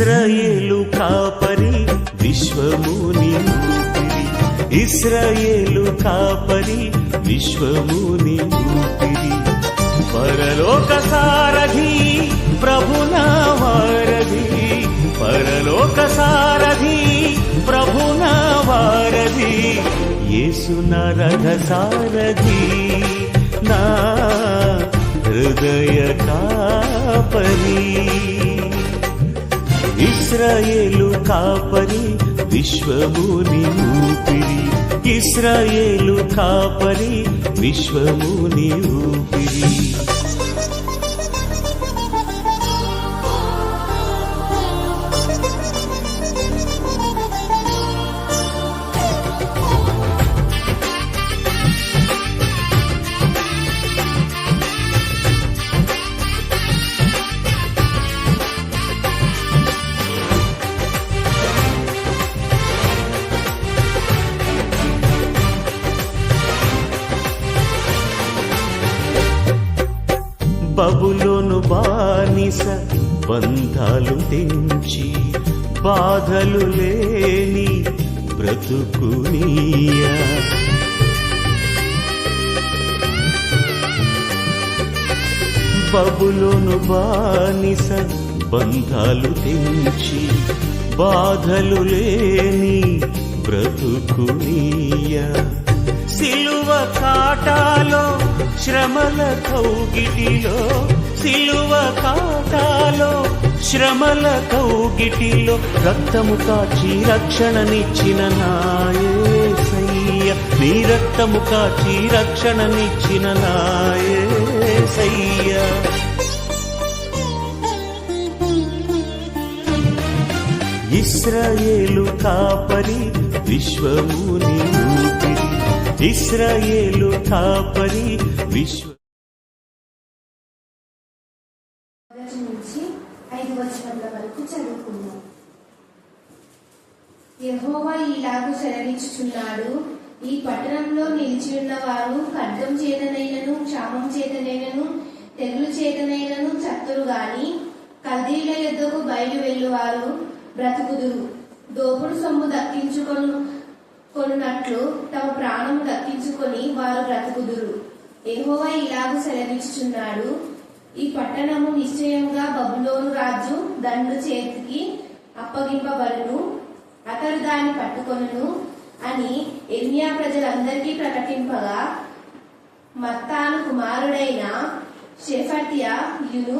ఇశ్రాయేలు కాపరి విశ్వముని ఊపిరి, ఇశ్రాయేలు కాపరి విశ్వముని ఊపిరి, పరలోక సారథి ప్రభునా వారధి, పరలోక సారథి ప్రభునా వారధి, యేసు నా రథ సారథి నా హృదయ కాపరి. ఇశ్రాయేలు కాపరి విశ్వముని ఊపిరి, ఇశ్రాయేలు కాపరి విశ్వముని ఊపిరి. బబులోను బానిస బంధాలు తెంచి బాధలు లేని బ్రతుకునియా, బబులోను బానిస బంధాలు తెంచి బాధలు లేని బ్రతుకునియా, సిలువ కాటాలో శ్రమల కౌగిటిలో, సిలువ కాటాలో శ్రమల కౌగిటిలో రక్తము కాచి రక్షణనిచ్చిన నా యేసయ్య, నీ రక్తము కాచి రక్షణనిచ్చిన నా యేసయ్య. ఇశ్రాయేలు కాపరి విశ్వముని ఊపిరి, ఇశ్రాయేలు కాపరి విశ్వ. నుంచి 5 వచనముల వరకు చదువుకుందాం. యెహోవా ఇలాగు సెలవిచ్చుచున్నాడు, ఈ పట్టణంలో నిలిచి ఉన్న వారు ఖడ్గం చేతనైనను క్షామం చేతనైనను తెగులు చేతనైనను చత్తురు గాని కల్దీయుల యొద్దకు బయలు వెళ్ళువారు బ్రతుకుదురు. దోపుడు సొమ్ము దక్కించుకొనున్నట్లు తమ ప్రాణం దక్కించుకొని వారు బ్రతుకుదురు. యెహోవా ఇలాగు సెలవిచ్చుచున్నాడు, ఈ పట్టణము నిశ్చయంగా బబులోను రాజు దండు చేతికి అప్పగింపబడును, అతడు దాన్ని పట్టుకొనును అని యెర్మీయా ప్రజలందరికీ ప్రకటింపగా, మత్తాను కుమారుడైన షెఫట్యయును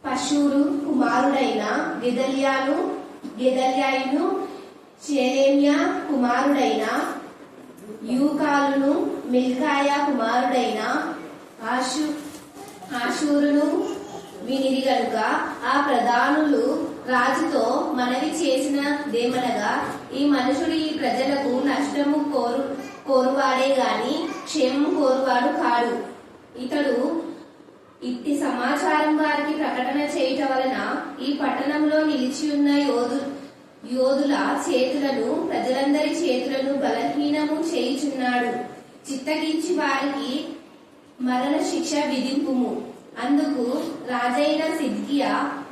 పషూరు కుమారుడైన గెదల్యాయును షెలెమ్యా కుమారుడైన యూకాలును మిల్కాయా కుమారుడైన ఆషూరును వినిరి గనుక ఆ ప్రధానులు రాజుతో మనవి చేసినదేమనగా, ఈ మనుషుడు ఈ ప్రజలకు నష్టము కోరువాడే గాని క్షేమము కోరువాడు కాడు. ఇతడు ఇట్టి సమాచారం వారికి ప్రకటన చేయటం వలన ఈ పట్టణంలో నిలిచి ఉన్న యోధుల చేతులను ప్రజలందరి చేతులను బలహీనము చేయుచున్నాడు. చిత్తగించి వారికి మరణ శిక్ష విధింపుము. అందుకు రాజైన సిద్కియా,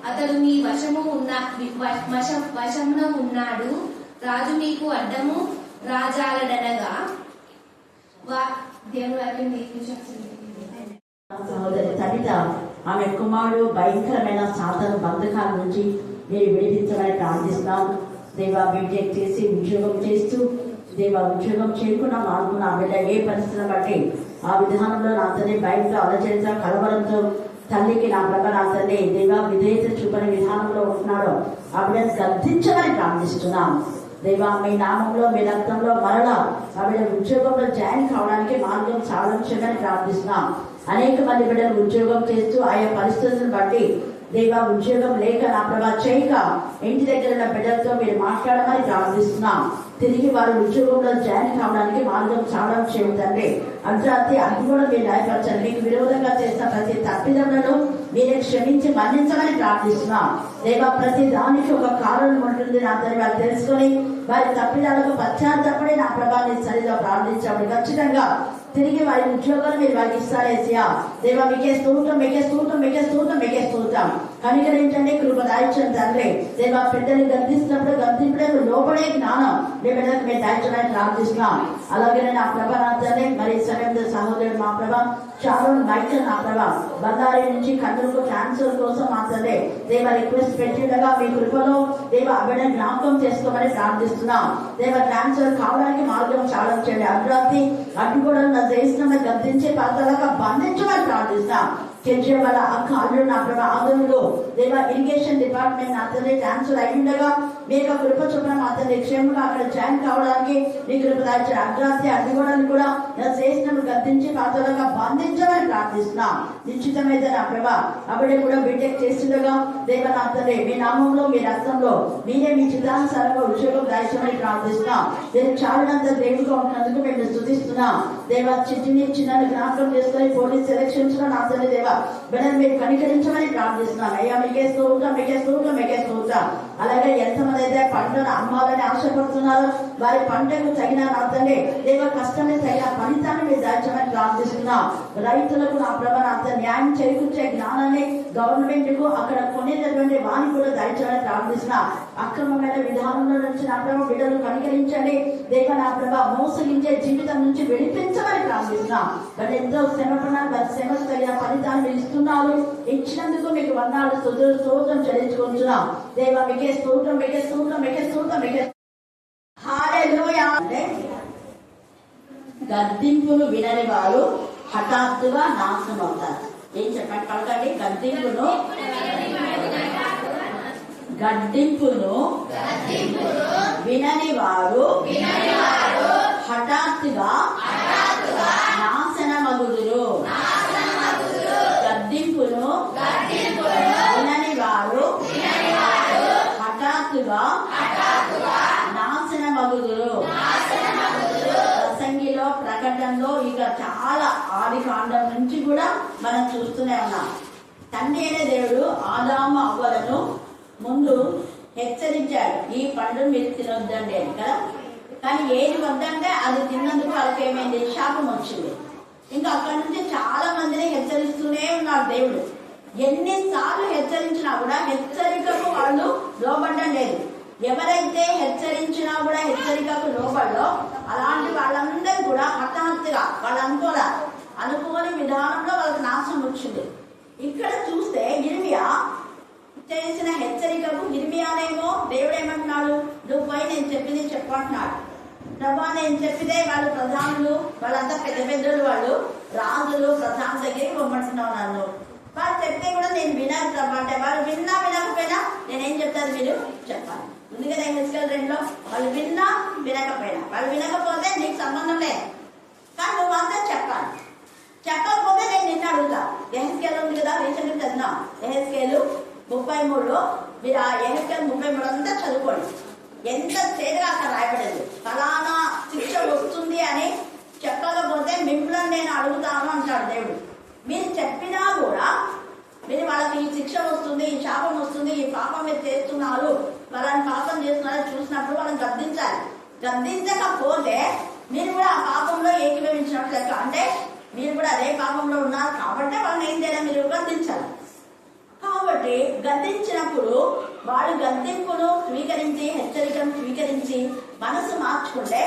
అతడు మీ వశమున ఉన్నాడు, రాజు మీకు అడ్డము రాజాలడనగా సహోదరి సవిత ఆమె కుమారుడు భయంకరమైన సాధన బంధకాల నుంచి మీరు విడిపించమని ప్రార్థిస్తున్నాం. దేవా బీటెక్ చేసి ఉద్యోగం చేస్తూ దేవా ఉద్యోగం చేయకుండా మానుకున్న ఆ బిడ్డ ఏ పరిస్థితిని బట్టి ఆ విధానంలో నా తండ్రి భయంతో ఆలోచన కలవరంతో తల్లికి నా ప్రభ నా తండ్రి దేవా విధేయత చూపని విధానంలో ఉంటున్నాడో ఆ బిడ్డను గద్దించమని ప్రార్థిస్తున్నాం. దేవా మీ నామంలో మీ రక్తంలో మరలా ఆ బిడ్డ ఉద్యోగంలో జాయిన్ కావడానికి మార్గం సాధించమని ప్రార్థిస్తున్నాం. అనేక మంది బిడ్డలు ఉద్యోగం చేస్తూ ఆయా పరిస్థితులను బట్టి దేవా ఉద్యోగం లేక నా ప్రభా చేయక ఇంటి దగ్గర ఉన్న బిడ్డలతో మీరు మాట్లాడమని ప్రార్థిస్తున్నాం. తిరిగి వారు ఉద్యోగంలో జాయిన్ కావడానికి మార్గం సాధన చేయండి. అర్ధరాత్రి అది కూడా మీరు న్యాయపరచండి. మీకు విరోధంగా చేసిన ప్రతి తప్పిదములను మీరే క్షమించి మన్నించమని ప్రార్థిస్తున్నాం. దేవా ప్రతి దానికి ఒక కారణం ఉంటుంది నా తండ్రి వాళ్ళు తెలుసుకొని వారి తప్పిదాలకు పశ్చాత్తపడి నా ప్రభాన్ని సరిగా ప్రార్థించాలి. ఖచ్చితంగా తిరిగి వారి ఉద్యోగాలు మీరు వారికి ఇస్తారేసియా. దేవా మీకే స్తోత్రం, మీకే స్తోత్రం, మీకే స్తోత్రం, మీకే స్తోత్రం. కనికరించండి, కృప దాయించండి తండ్రి. దేవా పెద్దలు గర్తిస్తున్నప్పుడు గర్తింపుడే లోపడే జ్ఞానం బిడ్డలకు మేము దాయించడానికి ప్రార్థిస్తున్నాం. అలాగే నా ప్రభా నా తండ్రి, మరి సరైన సహోదరుడు మా ప్రభా షారోన్ మైకల్ నా ప్రభా బందారి నుంచి కన్నులకు క్యాన్సర్ కోసం మా తండ్రి దేవ రిక్వెస్ట్ పెట్టిండగా మీ కృపలో దేవ బిడ్డ జ్ఞాపకం చేసుకోమని ప్రార్థిస్తున్నాం. దేవ క్యాన్సర్ కావడానికి మార్గం చాలా చేయండి. అభివృద్ధి అడ్డుగోడలను చేసిన గర్తించే పాత్రలుగా బంధించమని ప్రార్థిస్తున్నాం. వాళ్ళ అల్లు నా ప్రభా ఆదరుడు దేవ ఇరిగేషన్ డిపార్ట్మెంట్ నా తండ్రి క్యాన్సర్ అయ్యిండగా మీ యొక్క కృప చొప్పున మా తండ్రి క్షేమంగా అక్కడ జాయిన్ కావడానికి మీ కృప దాచిన అగ్రాస్తి అడ్డుగోడలను కూడా చేసినప్పుడు గర్తించి పాత్రలుగా బంధించమని ప్రార్థిస్తున్నాం. నిశ్చితమైతే నా ప్రభా అప్పుడే కూడా బీటెక్ చేస్తుండగా దేవ నా తండ్రి మీ నామంలో మీ రక్తంలో మీరే మీ చిత్రానుసారంగా ఉద్యోగం దాయించమని ప్రార్థిస్తున్నాం. నేను చాలినంత దేవుడిగా ఉంటున్నందుకు మేము స్తుతిస్తున్నాం. దేవ చిట్టిని చిన్న జ్ఞాపకం చేసుకుని పోలీస్ సెలక్షన్స్ లో నా తండ్రి దేవ బిడ్డను మీరు కనికరించమని ప్రార్థిస్తున్నాం. అయ్యా మీకే స్తోత్రం, మీకే స్తోత్రం, మీకే స్తోత్రం. అలాగే ఎంతమంది అయితే పంటను అమ్మాలని ఆశపడుతున్నారో వారి పంటకు తగిన నా తండ్రి దేవ కష్టాన్ని తగిన ఫలితాన్ని మీరు దాల్చమని ప్రార్థిస్తున్నాం. రైతులకు నా ప్రభ నా న్యాయం చేకూర్చే జ్ఞానాన్ని గవర్నమెంట్ కు అక్కడ కొనేటటువంటి వారిని కూడా దాల్చమని ప్రార్థిస్తున్నాం. అక్రమమైన విధానంలో నుంచి నా ప్రభ బిడ్డలు కనికరించండి. దేవ నా ప్రభ మోసగించే జీవితం నుంచి విడిపించమని ప్రార్థిస్తున్నాం. బట్ ఎంతో శ్రమపడిన శ్రమకు తగిన ఫలితాన్ని మీరు ఇస్తున్నారు. ఇచ్చినందుకు మీకు వందనాలు స్తోత్రం చెల్లించుకుంటున్నాం. దేవ మీకే స్తోత్రం, మీకే స్తోత్రం, మీకే స్తోత్రం, మీకే హల్లెలూయా. గద్దింపులు వినని వారు హఠాత్తుగా నాశనం అవుతారు. ఏం చెప్పండి పలకండి. గద్దింపును వినని వారు హఠాత్తుగా నాశనమగుదురు. గద్దింపును వినని వారు హఠాత్తుగా నాశనమగుదురు. ప్రసంగిలో ప్రకటనలో ఇక చాలా ఆది కాండం నుంచి కూడా మనం చూస్తూనే ఉన్నాం. తండ్రి అనే దేవుడు ఆదాము అవ్వలను ముందు హెచ్చరించాడు, ఈ పండు మీరు తినొద్దండి అని కదా. కానీ ఏది వద్దంటే అది తిన్నందుకు వాళ్ళకి ఏమైంది, శాపం వచ్చింది. ఇంకా అక్కడి నుంచి చాలా మందిని హెచ్చరిస్తూనే ఉన్నాడు దేవుడు. ఎన్నిసార్లు హెచ్చరించినా కూడా హెచ్చరికకు వాళ్ళు లోబడ్డం లేదు. ఎవరైతే హెచ్చరించినా కూడా హెచ్చరికకు లోబడ్డో అలాంటి వాళ్ళందరూ కూడా హఠాత్తుగా వాళ్ళు అనుకోని విధానంలో వాళ్ళకి నాశనం వచ్చింది. ఇక్కడ చూస్తే ఇర్మియా చేసిన హెచ్చరికకు ఇర్మియానేమో దేవుడు ఏమంటున్నాడు, నువ్వు పోయి నేను చెప్పింది చెప్పంటున్నాడు. ప్రభా నేను చెప్పితే వాళ్ళు ప్రధానులు వాళ్ళంతా పెద్ద పెద్దలు వాళ్ళు రాజులు ప్రధాని దగ్గరికి పంపడుతున్నావు నన్ను. వాళ్ళు చెప్తే కూడా నేను వినాలి ప్రభా అంటే వాళ్ళు వినకపోయినా నేనేం చెప్తాను మీరు చెప్పాలి. ఉంది కదా ఎహెజ్కేలు 2లో వాళ్ళు వినకపోయినా వాళ్ళు వినకపోతే నీకు సంబంధం లేదు, కానీ నువ్వు మాత్రం చెప్పాలి. చెప్పకపోతే నేను నిన్ను అడుగుతా. ఎహెజ్కేలు ఉంది కదా, రీసెంట్గా చదివినాం ఎహెజ్కేలు 33లో. మీరు ఆ ఎహెజ్కేలు 33 అంతా చదువుకోండి. ఎంత తేదగా అక్కడ రాయబడేది. ఫలానా శిక్ష వస్తుంది అని చెప్పకపోతే మిమ్మల్ని నేను అడుగుతాను అంటాడు దేవుడు. మీరు చెప్పినా కూడా మీరు వాళ్ళకి ఈ శిక్ష వస్తుంది, ఈ శాపం వస్తుంది, ఈ పాపం మీరు చేస్తున్నారు, వాళ్ళని పాపం చేస్తున్నారో చూసినప్పుడు వాళ్ళని గద్దించాలి. గద్దించకపోతే మీరు కూడా ఆ పాపంలో ఏకీభవించినట్లు లెక్క. అంటే మీరు కూడా అదే పాపంలో ఉన్నారు కాబట్టి వాళ్ళని ఏం చేయాలి, మీరు గద్దించాలి. కాబట్టి గద్దించినప్పుడు వాడు గద్దింపును స్వీకరించి హెచ్చరికను స్వీకరించి మనసు మార్చుకుంటే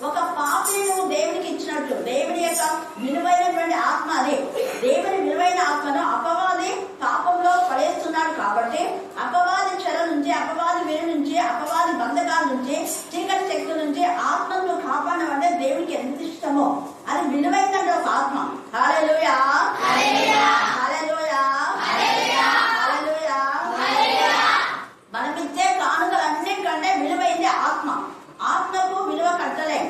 ఒక పాపిని నువ్వు దేవునికి ఇచ్చినట్లు దేవుని యొక్క విలువైనటువంటి ఆత్మ అది దేవుని విలువైన ఆత్మను అపవాది పాపంలో పడేస్తున్నాడు. కాబట్టి అపవాది చెర నుంచి, అపవాది వీరి నుంచి, అపవాది బంధకాల నుంచి, చీకటి శక్తుల నుంచి ఆత్మను కాపాడడం అంటే దేవునికి ఎంత ఇష్టమో అది విలువైన ఒక ఆత్మ. హల్లెలూయా, హల్లెలూయా, హల్లెలూయా. మనమిచ్చే కానుకలన్నిటికంటే విలువైంది ఆత్మ. ఆత్మకు విలువ కట్టలేం.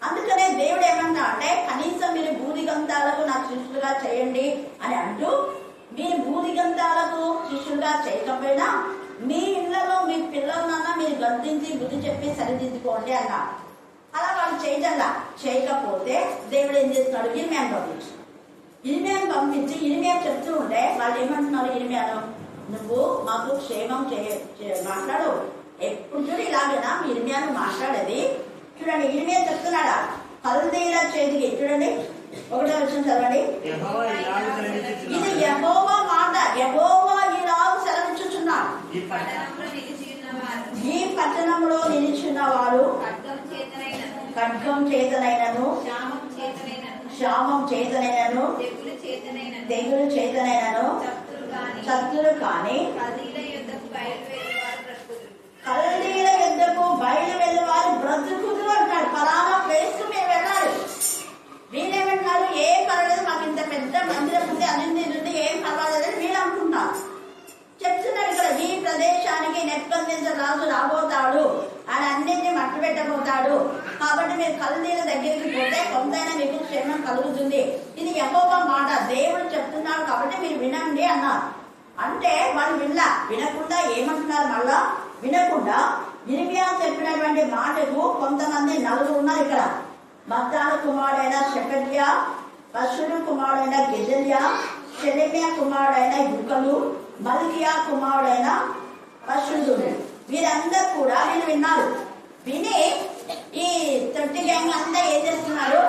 అందుకనే దేవుడు ఏమన్నా అంటే కనీసం మీరు భూదిగంతాలకు నాకు శిష్యులుగా చేయండి అని అంటూ, మీరు భూదిగంతాలకు శిష్యులుగా చేయకపోయినా మీ ఇళ్లలో మీ పిల్లలన్నా మీరు గద్దించి బుద్ధి చెప్పి సరిదిద్దుకోండి అన్నా. అలా వాళ్ళు చేయకపోతే దేవుడు ఏం చేస్తున్నాడు, ఇర్మియాను పంపించి ఇర్మియా చెప్తూ ఉంటే వాళ్ళు ఏమంటున్నారు, ఇర్మియాను నువ్వు మాకు క్షేమం మాట్లాడు. ఎప్పుడు చూడు ఇలాగేనా ఇర్మియాను మాట్లాడేది. చూడండి ఇర్మియా చెప్తున్నాడా, కల్దీయుల చేతికి చూడండి 1వ వచనం చదవండి. ఇది యెహోవా మాట, యెహోవా ఇలాగ సెలవిచ్చు చెప్తున్నాడు, ఈ పట్టణంలో నిలిచిన వారు ఖడ్గం చేతనైనను క్షామం చేతనైనను తెగులు చేతనైనను శత్రులు కాని కల్దీల యుద్ధకు బయలు వెళ్ళి వారు బ్రతుకుతూ అంటాడు. ఫలానా ప్లేస్ కు మేము వెళ్ళాలి. వీళ్ళేమంటారు, ఏం పర్వాలేదు, మాకు ఇంత పెద్ద మందిరం ఉంది, అన్ని ఉంది, ఏం పర్వాలేదని వీళ్ళు అనుకుంటారు. చెప్తున్నాడు ఇక్కడ, ఈ ప్రదేశానికి నెట్కొందించ రాజు రాబోతాడు, ఆయన అన్నింటినీ మట్టి పెట్టబోతాడు, కాబట్టి మీరు కల్దీల దగ్గరికి పోతే కొంతైనా మీకు క్షేమం కలుగుతుంది. ఇది యెహోవా మాట, దేవుడు చెప్తున్నాడు కాబట్టి మీరు వినండి అన్నారు. అంటే వాళ్ళు వినకుండా ఏమంటున్నారు, మళ్ళా వినకుండా ఇర్మియా చెప్పినటువంటి మాటకు కొంతమంది నలుగురు ఉన్నారు ఇక్కడ. మత్తాన కుమారుడైన షెఫట్యా, పశుడు కుమారుడైన గెదల్యా, షెలెమ్యా కుమారుడైన యుకలు, మల్కియా కుమారుడైన పశుడు, వీరందరూ కూడా వీళ్ళు విన్నారు. విని ఈ 30 గ్యాంగ్ అంతా ఏం చేస్తున్నారు,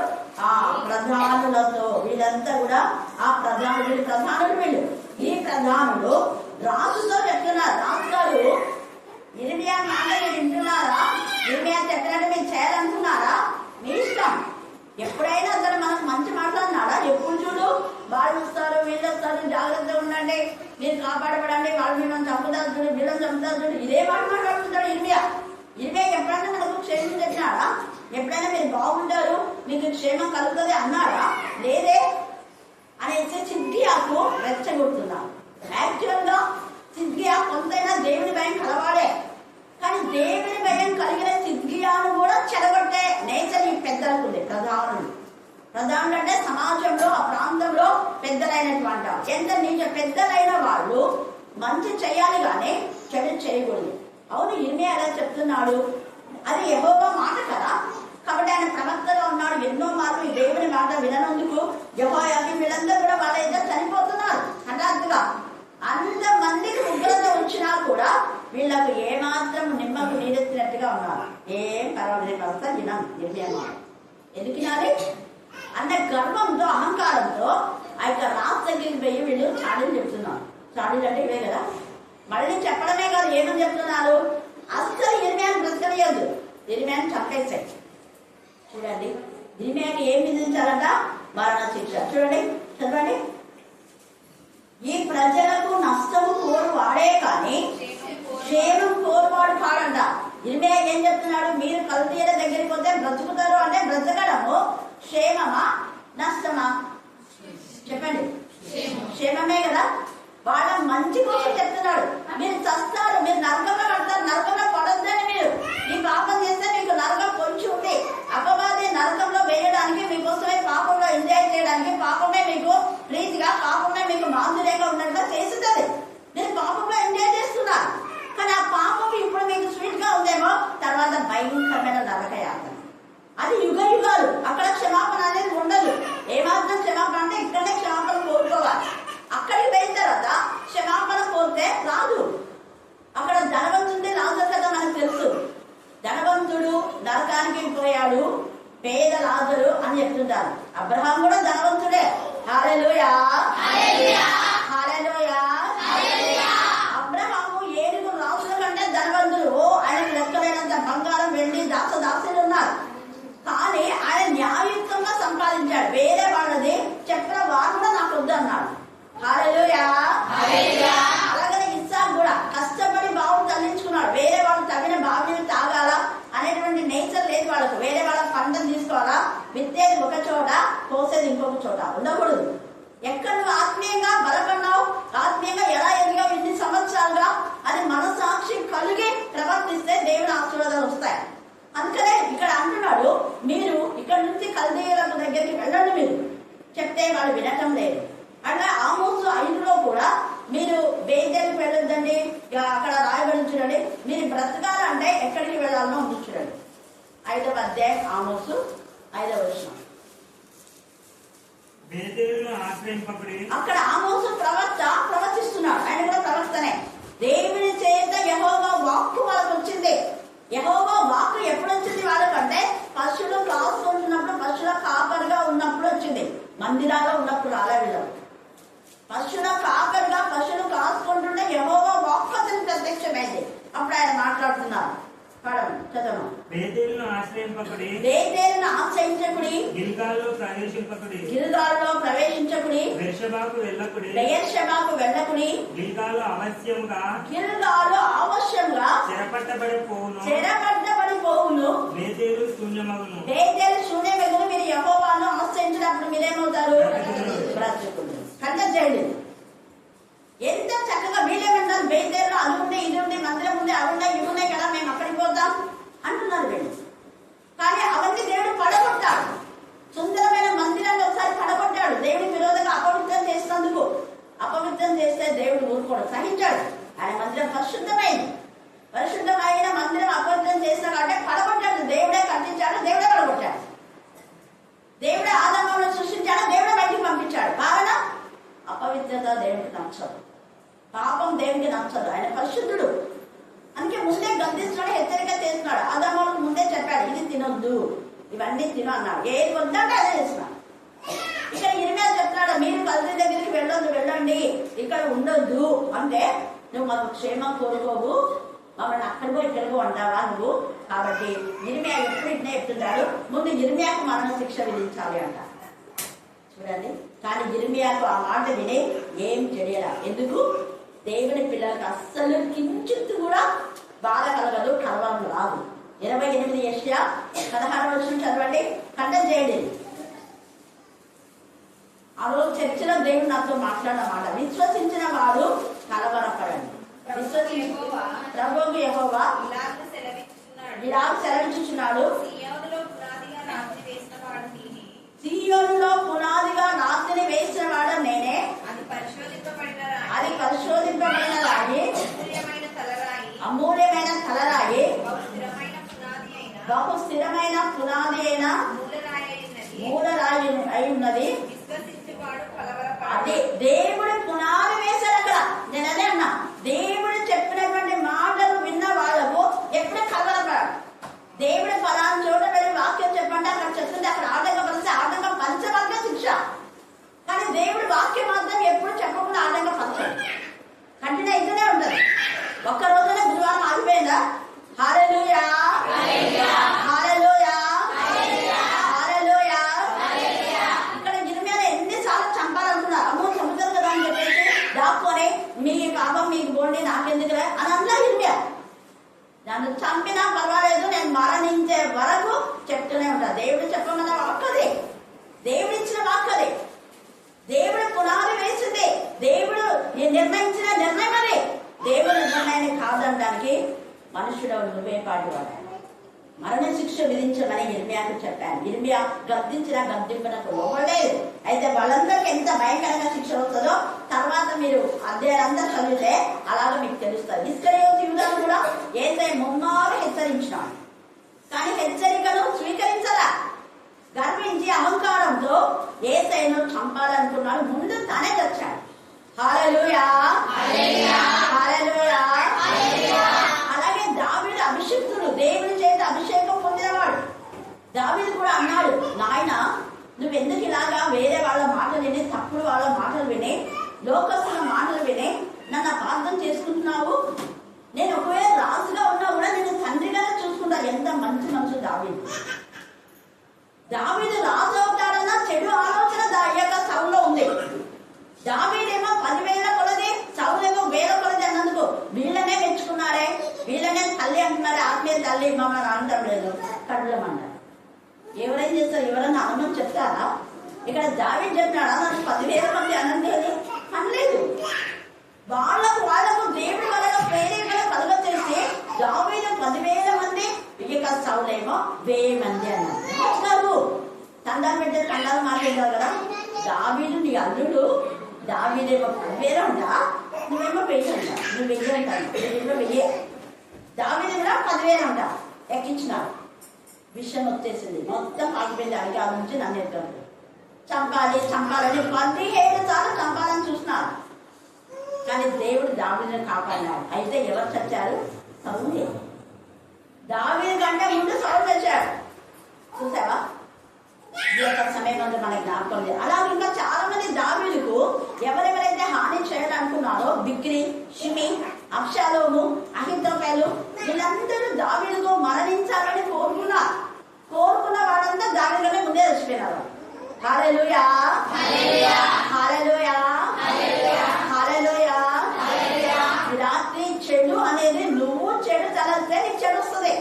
ఆ ప్రధానులతో వీళ్ళంతా కూడా ఆ ప్రధానులు వీళ్ళు ఈ ప్రధానులు రాజుతో చెప్తున్నారు, రాజుగారు ఇర్మియా మాట మీరు వింటున్నారా, ఇర్మియా చెప్పినట్టు మీరు చేయాలనుకున్నారా, మీ ఇష్టం. ఎప్పుడైనా అతను మనకు మంచి మాట్లాడినాడా, ఎప్పుడు చూడు వాళ్ళు వస్తారు వీళ్ళు వస్తారు, జాగ్రత్తగా ఉండండి, మీరు కాపాడబడండి, వాళ్ళు మిమ్మల్ని చంపుతారు చూడు, వీళ్ళని చంపుతారు చూడు, ఇదే మాట మాట్లాడుతుంటాడు ఇర్మియా. ఎప్పుడైనా మనకు క్షేమం చెప్పినాడా, ఎప్పుడైనా మీరు బాగుంటారు మీకు క్షేమం కలుగుతుంది అన్నాడా, లేదే అనేసి సిద్కియాకు రెచ్చగొడుతున్నారు. యాక్చువల్ గా సిద్కియా కొంతైనా దేవుని భయం కలవాడే, కానీ దేవుని భయం కలిగిన సిద్కియాను కూడా చెడగొట్టే నేచర్ ఈ పెద్దలకు ఉంది. ప్రధానులు అంటే సమాజంలో ఆ ప్రాంతంలో పెద్దలైనటువంటి ఎంత నీచ పెద్దలైన వాళ్ళు మంచి చేయాలి కానీ చెడు చేయకూడదు. అవును, ఇర్మియా ఎలా చెప్తున్నాడు, అది యెహోవా మాట కదా, కాబట్టి ఆయన ప్రవక్తగా ఉన్నాడు. ఎన్నో మార్లు ఈ దేవుని మాట విననందుకు యెహోయాకి వీళ్ళందరూ కూడా వాళ్ళ ఇద్దరు చనిపోతున్నారు హఠాత్తుగా. అంతమందికి ఉగ్రత వచ్చినా కూడా వీళ్ళకు ఏమాత్రం నిమ్మకు నీరెత్తినట్టుగా ఉన్నారు. ఏం పర్వాలేదు కాస్త వినం ఇర్మియా మాట. ఎందుకు వినాలి అన్న గర్వంతో అహంకారంతో ఆ యొక్క రాజు దగ్గరికి పోయి వీళ్ళు చాడీలు చెప్తున్నారు. చాడీలు అంటే ఇవే కదా, మళ్ళీ చెప్పడమే కాదు ఏమని చెప్తున్నారు, అస్సలు ఇర్మియాను బ్రతకలేదు, ఇర్మియాను చంపేశాయి. చూడండి ఇర్మియాకి ఏం విధించాలంట, మరణ శిక్ష. చూడండి చదవండి, ఈ ప్రజలకు నష్టము కోరువాడే కానీ క్షేమం కోరువాడు కాడంట. ఇర్మియా ఏం చెప్తున్నాడు, మీరు కల్దీయుల దగ్గరికి పోతే బ్రతుకుతారు అంటే బ్రతకడము క్షేమమా నష్టమా చెప్పండి, క్షేమమే కదా. వాళ్ళ మంచి కోసం చెప్తున్నాడు, మీరు చస్తారు, మీరు నరకంలో పడతారు, నరకంలో పడొద్దని మీరు ఈ పాపం చేస్తే మీకు నరకం పొంచి ఉంది, అపవాది నరకంలో వేయడానికి మీకోసమే పాపంలో ఎంజాయ్ చేయడానికి పాపమే మీకు ప్రీతిగా పాపమే మీకు మాధుర్యంగా ఉన్నట్టుగా చేస్తుంది. మీరు పాపంలో ఎంజాయ్ చేస్తున్నారు, కానీ ఆ పాపం ఇప్పుడు మీకు స్వీట్ గా ఉందేమో, తర్వాత భయంకరమైన నరకయాత్ర. అది యుగ యుగాలు, అక్కడ క్షమాపణ అనేది ఉండదు. ఏమాత్రం క్షమాపణ అంటే ఇక్కడనే క్షమాపణ కోరుకోవాలి, అక్కడికి పోయిన తర్వాత క్షమాపణ కోరితే రాదు. అక్కడ ధనవంతుడి రాజు కదా మనకు తెలుసు, ధనవంతుడు నరకానికి పోయాడు, పేద రాజులు అని చెప్తుంటారు. అబ్రహాం కూడా ధనవంతుడే. హల్లెలూయా హల్లెలూయా. అబ్రహాము 7 రాజుల కంటే ధనవంతుడు. ఆయనకు లెక్కలేనంత బంగారం వెండి దాసులు ఉన్నారు, కానీ ఆయన న్యాయయుక్తంగా సంపాదించాడు. వేరే వాళ్ళది చెప్పిన వారు కూడా నాకు వద్దు అన్నాడు. హల్లెలూయా. అలాగనే ఇస్సాకు కూడా కష్టపడి బావులు తల్లించుకున్నాడు. వేరే వాళ్ళు తగిన బావిని తాగాలా అనేటువంటి నేచర్ లేదు వాళ్ళకు. వేరే వాళ్ళ పంటను తీసుకోవాలా, విత్తేది ఒక చోట కోసేది ఇంకొక చోట ఉండకూడదు. ఎక్కడ నువ్వు ఆత్మీయంగా బలపడినావు, ఆత్మీయంగా ఎలా ఎదిగావు ఇన్ని సంవత్సరాలుగా, అది మనసాక్షి కలిగి ప్రవర్తిస్తే దేవుని ఆశీర్వాదాలు వస్తాయి. అందుకనే ఇక్కడ అంటున్నాడు, మీరు ఇక్కడ నుంచి కల్దీయులకు దగ్గరికి వెళ్ళండి, మీరు చెప్తే వాళ్ళు వినటం లేదు. అట్లా ఆమోసు 5లో కూడా మీరు బేతేలుకు వెళ్ళొద్దండి, అక్కడ రాయబడి చూడండి, మీరు బ్రతకాలంటే ఎక్కడికి వెళ్ళాలనో ఉంది చూడండి. 5వ అధ్యాయం ఆమోసు 5వ వచనం. అక్కడ ఆమోసు ప్రవచిస్తున్నాడు, ఆయన కూడా ప్రవక్తనే. దేవుని చేత యెహోవా వాక్కు వాళ్ళకు వచ్చింది. యెహోవా వాక్కు ఎప్పుడు వచ్చింది వాళ్ళకంటే పశువులు కాసుకుంటున్నప్పుడు, పశువుల కాపరిగా ఉన్నప్పుడు వచ్చింది. మందిరాల్లో ఉన్నప్పుడు అలా వీళ్ళం పశువుల కాపరిగా పశువులు కాసుకుంటుంటే యెహోవా వాక్కు మాట్లాడుతున్నారు. చదవను. బేతేలును ఆశ్రయింపకుడి, బేతేలును ఆశ్రయించకుడి, గిల్గాల్లో ప్రవేశింపకుడి, గిల్గాల్లో ప్రవేశించకుడి, బెర్షెబాకు వెళ్ళకుడి, బెయేర్షెబాకు వెళ్ళకుడి, గిల్గాలు అవశ్యముగా, గిల్గాలు అవశ్యంగా చెరపట్టబడిపోవును. బేతేలు శూన్యమగును. బేతేలు శూన్యమగును. మీరు యెహోవాను ఆశ్రయించినప్పుడు మీరేమవుతారు? బ్రతుకులు. కంటే చేయండి. ఎంత చక్కగా వీళ్ళేమంటారు, బేతేరులో అది ఉండే ఇది ఉండే మందిరం ఉంది అవి ఉన్నాయి ఇవి ఉన్నాయి కదా మేము అక్కడికి పోతాం అంటున్నారు వీళ్ళు. కానీ అవన్నీ దేవుడు పడగొట్టాడు. సుందరమైన మందిరాన్ని ఒకసారి పడగొట్టాడు. దేవుడి విరోధంగా అపవిత్రం చేసినందుకు. అపవిత్రం చేస్తే దేవుడు ఊరుకోడు, సహించాడు. ఆయన మందిరం పరిశుద్ధమైంది. పరిశుద్ధమైన మందిరం అపవిత్రం చేసిన కాబట్టి పడగొట్టాడు. దేవుడే కట్టించాడు, దేవుడే పడగొట్టాడు. దేవుడే ఆదామును సృష్టించాడు, దేవుడే బయటికి పంపించాడు. కారణ అపవిత్రత దేవుడికి నచ్చదు, పాపం దేవుడికి నచ్చదు. ఆయన పరిశుద్ధుడు. అందుకే ముందే గద్దిస్తున్నాడు, హెచ్చరిక చేస్తున్నాడు. ఆదాములకు ముందే చెప్పాడు, ఇది తినొద్దు, ఇవన్నీ తిను అన్నాడు. ఏది వద్దంటే అదే చేస్తున్నాడు. ఇక్కడ ఇరిమియా చెప్తున్నాడు, మీరు కల్తీ దగ్గరికి వెళ్ళండి, ఇక్కడ ఉండొద్దు అంటే నువ్వు మాకు క్షేమం కోరుకోవు, మమ్మల్ని అక్కడికో ఇక్కడికో అంటావా నువ్వు. కాబట్టి ఇరిమియా ఎప్పుడు ఇట్నే చెప్తున్నాడు, ముందు ఇరిమియాకు మరణ శిక్ష విధించాలి అంట. చూడండి. కానీ ఇరిమియాకు ఆ మాట విని ఏం తెలియరా. ఎందుకు? దేవుని పిల్లలకు అస్సలు కించిత్ కూడా బాధ కలగదు, కలవరం రాదు. 28 యెషయా 16వ వచనం చదవండి, ఖండన చేయండి. ఆ రోజు చర్చిలో దేవుడు నాతో మాట్లాడిన మాట, విశ్వసించిన వాడు కలవరపడండి. ప్రభువు యెహోవా ఇలాగ సెలవిచ్చుచున్నాడు, సీయోనులో పునాదిగా నాస్తిని వేసిన వాడు నేనే, అది పరిశోధింపబడిన రాయి, అమూల్యమైన తలరాయి, బహు స్థిరమైన పునాది అయిన మూలరాయి అయి ఉన్నది. అది దేవుడు పునాది వేశాడు అక్కడ. నేను అదే అన్నా, దేవుడు చెప్పినటువంటి మాటలు విన్న వాళ్ళకు ఎప్పుడు కలవరపడాలి. దేవుడు ఫలానా చోట వెళ్ళి వాక్యం చెప్పండి, అక్కడ చెప్తుంది, అక్కడ ఆటంకం పరిస్తే ఆటంకం పంచవర్గ శిక్ష. కానీ దేవుడు వాక్యం మాత్రం ఎప్పుడు చెప్పకుండా ఆటంకం పంచాడు. కంటిన్యూ అయితేనే ఉంటది. ఒక్క రోజునే గురువారం ఆగిపోయిందా? హల్లెలూయా, హల్లెలూయా, హల్లెలూయా. ఇక్కడ ఇరిమియా ఎన్నిసార్లు చంపాలనుకున్నారు. అమ్మో చంపుతారు కదా అని చెప్పేసి దాక్కొని మీ పాపం మీకు పోండి నాకెందుకులే అని అన్నా ఇరిమియా. నన్ను చంపినా పర్వాలేదు, నేను మరణించే వరకు చెప్తూనే ఉంటా. దేవుడు చెప్పమన్న వాక్కది, దేవుడు ఇచ్చిన వాక్కది, దేవుడు పునాది వేసింది, దేవుడు నిర్ణయించిన నిర్ణయం అది. దేవుడు నిర్ణయాన్ని కాదనడానికి మనుషుడు నువ్వే పాటువాడు. మరణ శిక్ష విధించమని ఇర్మియాకు చెప్పాను. ఇర్మియా గద్దించిన గద్దింపునకు లోపలేదు. అయితే వాళ్ళందరికీ ఎంత భయంకరంగా శిక్ష వస్తుందో తర్వాత మీరు అధ్యాయంతా చదివితే అలాగే మీకు తెలుస్తుంది. ఇస్కరియోతు యూదాను కూడా యేసయ్య ముమ్మారు హెచ్చరించినాడు. కానీ హెచ్చరికను స్వీకరించరా. గర్వించి అహంకారంతో యేసయ్యను చంపాలనుకున్నాడు. ముందు తానే చచ్చాడు. హల్లెలూయా, హల్లెలూయా. అలాగే దావీదు అభిషిక్తుడు, దేవుని చేత అభిషేకం పొందినవాడు. దావీదు కూడా అన్నాడు, నాయన నువ్వెందుకు ఇలాగా వేరే వాళ్ళ మాటలు విని, తప్పుడు వాళ్ళ మాటలు విని, లోకస్తుల మాటలు విని నన్ను అపార్థం చేసుకుంటున్నావు? నేను ఒకవేళ రాజుగా ఉన్నా కూడా నేను తండ్రిగానే చూసుకుంటాను. ఎంత మంచి మనుషులు దావీదు. దావీదు రాజు అవుతాడన్న చెడు ఆలోచన సౌల్లో ఉంది. దావీదేమో 10,000 కొలది, సౌలేమో 1000 కొలది అన్నందుకు వీళ్ళనే మెచ్చుకున్నారే, వీళ్ళనే తల్లి అంటున్నారే, ఆత్మీయ తల్లి మమ్మల్ని అనటం లేదు, కడులమన్నారు. ఎవరేం చేస్తారు? ఎవరన్నా అనమని చెప్తారా? ఇక్కడ దావీదు చెప్పినాడా నాకు 10,000 మంది అనండి అనలేదు. వాళ్ళకు దేవుడి వల్ల ప్రేరేపణ కలుగ చేసి దావీదు 10,000 మంది, ఇక సౌలేమో 1000 మంది అన్నారు. తండాలు పెట్టే తండాలు మాట్లాడారు కదా. దావీదు నీ అల్లుడు, దావీదేమో 10,000 ఉంటా, నువ్వేమో 1000 ఉంటా, నువ్వు 1000 ఉంటాను, నువ్వేమో 1000. దావీదు కూడా 10,000 ఉంటా ఎక్కించినాడు. విషయం వచ్చేసింది, మొత్తం ఆగిపోయింది. అడిగారు నుంచి నన్ను ఎత్తాడు. చంపాలని 17 సార్లు చంపాలని చూసినారు. కానీ దేవుడు దావీదుని కాపాడినాడు. అయితే ఎవరు చచ్చారు? సౌలు. దావీదు కంటే ముందు సౌలు చచ్చాడు. చూసావా? ఈ యొక్క సమయం అంతా మనకి జ్ఞాపకం లేదు. అలాగే ఇంకా చాలా మంది దావీదుకు ఎవరెవరైతే హాని చేయాలనుకున్నారో, బిక్రీ, షిమి, అబ్షాలోము, అహితోఫెలు వీళ్ళందరూ దావీదుతో మరణించాలని కోరుకున్న వాళ్ళంతా దావీదులోనే ముందే చచ్చిపోయినారు. హల్లెలూయా, హల్లెలూయా, హల్లెలూయా, హల్లెలూయా. రాత్రి చెడు అనేది నువ్వు చెడు తలస్తే నీకు చెడు వస్తుంది.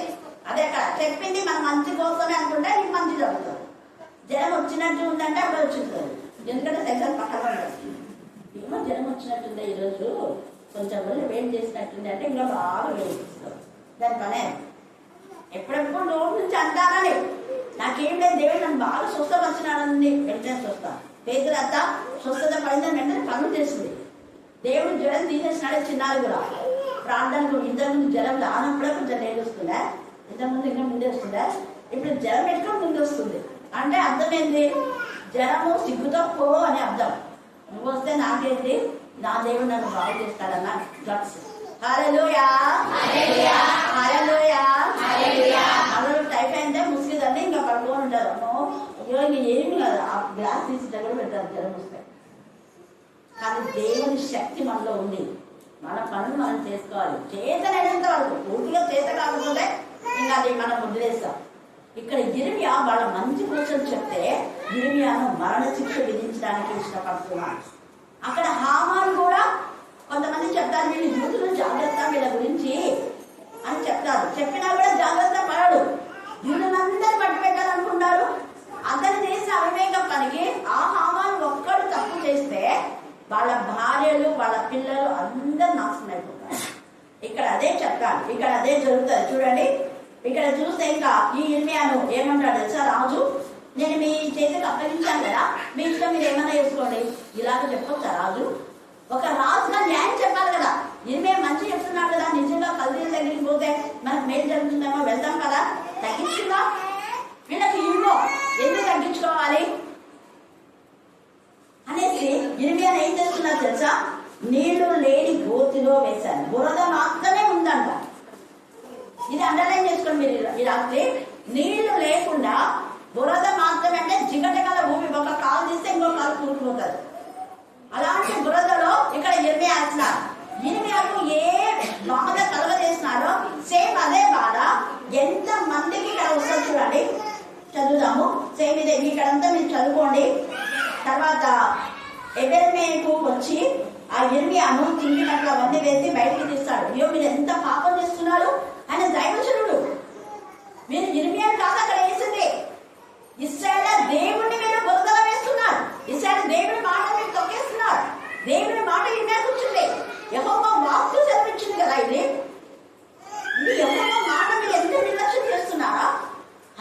అదే అక్కడ చెప్పింది మన మంచి కోసమే అనుకుంటే నీకు మంచి జరుగుతుంది. జ్వరం వచ్చినట్టు ఉందంటే అప్పుడు వచ్చింది. ఎందుకంటే సెకండ్ పక్కన ఏమో జ్వరం వచ్చినట్టుంది, ఈరోజు కొంచెం వేడి చేసినట్టుంది అంటే ఇంకా బాగా వేడిస్తాం. దాని పనే ఎప్పుడెప్పుడు నోటి నుంచి అంటానని నాకేం లేదు, దేవుడు నన్ను బాగా స్వస్థపరిచినాడని వెంటనే స్వస్థ పేదలంతా స్వస్థత పడిందని వెంటనే పనులు చేస్తుంది. దేవుడు జ్వరం తీసేసినాడే చిన్నారు కూడా. ప్రాంతానికి ఇంతకుముందు జ్వరం రానప్పుడే కొంచెం నేను వస్తుందా, ఇంతకుముందు ఇంకా ముందే వస్తుందా, ఇప్పుడు జ్వరం ఎట్లా ముందు వస్తుంది అంటే అర్థం ఏంటి? జ్వరము సిగ్గుతో పో అని అర్థం. నువ్వు వస్తే నాకేంటి, నా దేవుడు నన్ను బాగు చేస్తాడన్న డ్రగ్స్. హల్లెలూయా, హల్లెలూయా, హల్లెలూయా, హల్లెలూయా. అందరూ టైప్ అయితే ముసిగిదండి ఇంకా పడుకొని ఉంటారు. అయ్యో ఇంక ఏమి కాదు, ఆ గ్లాస్ తీసి కూడా పెట్టారు జ్వరం వస్తే. కానీ దేవుని శక్తి మనలో ఉంది. మన పనులు మనం చేసుకోవాలి, చేతనైనంత వరకు. పూర్తిగా చేత కాకపోతే ఇంకా అది మనం వదిలేస్తాం. ఇక్కడ యిర్మీయా వాళ్ళ మంచి కోసం చెప్తే యిర్మీయాను మరణ శిక్ష విధించడానికి ఇష్టపడుతున్నాడు. అక్కడ హామాను కూడా కొంతమంది చెప్తారు వీళ్ళు యూతులు జాగ్రత్త వీళ్ళ గురించి అని చెప్తారు. చెప్పినా కూడా జాగ్రత్త పడడు. యూదులందరూ పట్టు పెట్టాలనుకుంటారు. అతను చేసిన అవివేక పనికి ఆ హామాను ఒక్కడు తప్పు చేస్తే వాళ్ళ భార్యలు వాళ్ళ పిల్లలు అందరూ నాశనం అయిపోతారు. ఇక్కడ అదే చెప్తాను, ఇక్కడ అదే జరుగుతుంది. చూడండి, ఇక్కడ చూస్తే ఇంకా ఈ యిర్మీయాను ఏమంటాడు తెలుసా? రాజు నేను మీ చేతికి అప్పగించాను కదా, మీ ఇష్టం మీరు ఏమైనా చేసుకోండి. ఇలాగ చెప్పొచ్చా రాజు? ఒక రాజుగా న్యాయం చెప్పాలి కదా. యిర్మీయా మంచి చెప్తున్నాడు కదా, నిజంగా కల్దీల దగ్గరికి పోతే మనకు మేలు జరుగుతుందేమో, వెళ్తాం కదా, తగ్గించుకుందా వీళ్ళకి ఇల్లు ఎందుకు తగ్గించుకోవాలి అనేసి యిర్మీయాను ఏం చేస్తున్నారు తెలుసా? నీళ్లు లేని గోతిలో వేశాను, బురద మాత్రమే ఉందంట. ఇది అండర్లైన్ చేసుకోండి మీరు ఈ రాత్రి. నీళ్లు లేకుండా బురద మాత్రమే అంటే జిగటగల భూమి, ఒక కాలు తీస్తే ఇంకో కాలు కూలిపోతుంది. అలాంటి బురదలో ఇక్కడ యిర్మీయా వేస్తున్నారు. యిర్మీయాకు ఏ బాధ కలగజేస్తున్నారో సేమ్ అదే బాధ ఎంత మందికి ఇక్కడ వస్తుంది చూడండి. చదువుదాము. సేమ్ ఇదే ఇక్కడంతా మీరు చదువుకోండి. తర్వాత ఎబెల్మేకు వచ్చి ఆ యిర్మీయాను తిండి పట్ల అవన్నీ వేసి బయటికి తీస్తాడు. అయ్యో మీరు ఎంత పాపం చేస్తున్నారు, ఆయన దైవజనుడు. మీరు యిర్మీయాను కాదు అక్కడ వేసింది, ఇశ్రాయేలు దేవుడిని మీరు బురదలో వేస్తున్నారు. ఇశ్రాయేలు దేవుడి మాట మీరు తొక్కేస్తున్నారు. దేవుడి మాట యిర్మీయాకు వచ్చింది. యెహోవా వాక్కు సెలవిచ్చింది కదా, ఇది యెహోవా మాట మీరు ఎంత నిర్లక్ష్యం చేస్తున్నారా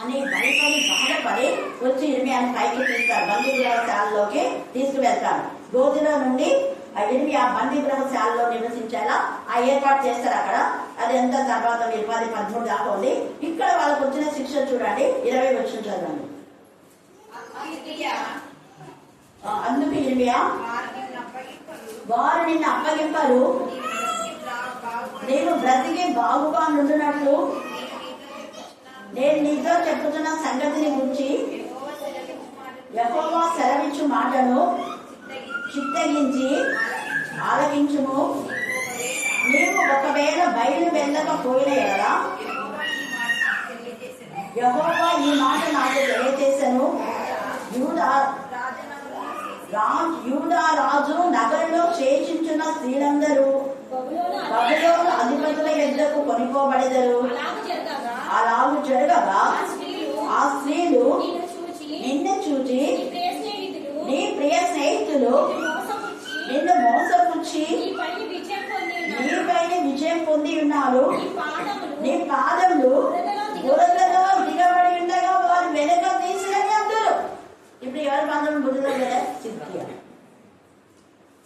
అని భయపడి బాధపడి వచ్చి యిర్మీయాను పైకి తీస్తారు, బందీ గృహశాలలోకి తీసుకువెళ్తారు. గోతిలో నుండి యిర్మీయా బందీ గృహశాలలో నివసించేలా ఆ ఏర్పాటు చేస్తారు అక్కడ. అది ఎంత తర్వాత 10-13 దాకా ఉంది. ఇక్కడ వాళ్ళకు వచ్చిన శిక్ష చూడండి, 20 వచ్చిన చదవండి. అందుకు యిర్మీయా వారు నిన్ను అప్పగింపరు, నేను బ్రతికి బాగుగా నుండినట్లు నేను నీతో చెప్పుతున్న సంగతిని గురించి యెహోవా సెలవిచ్చు మాటను చిత్తగించి ఆలకించుము. నీవు ఒకవేళ బయలు వెళ్ళకపోయిన ఎడల యెహోవా ఈ మాట నాకు తెలియజేసెను. యూదా రాజు నగరంలో శేషించిన స్త్రీలందరూ బబులోను అధిపతుల యొద్దకు కొనిపోబడెదరు. అలాగు జరగగా ఆ స్త్రీలు నిన్ను చూచి నీ ప్రియ స్నేహితులు నిన్ను మోసపుచ్చి నీపైన విజయం పొంది ఉన్నారు. నీ పాదములు బురదలో దిగబడి ఉండగా వారు వెనక తీసినని అందరూ. ఇప్పుడు ఎవరి పాదం బురదలో కదా?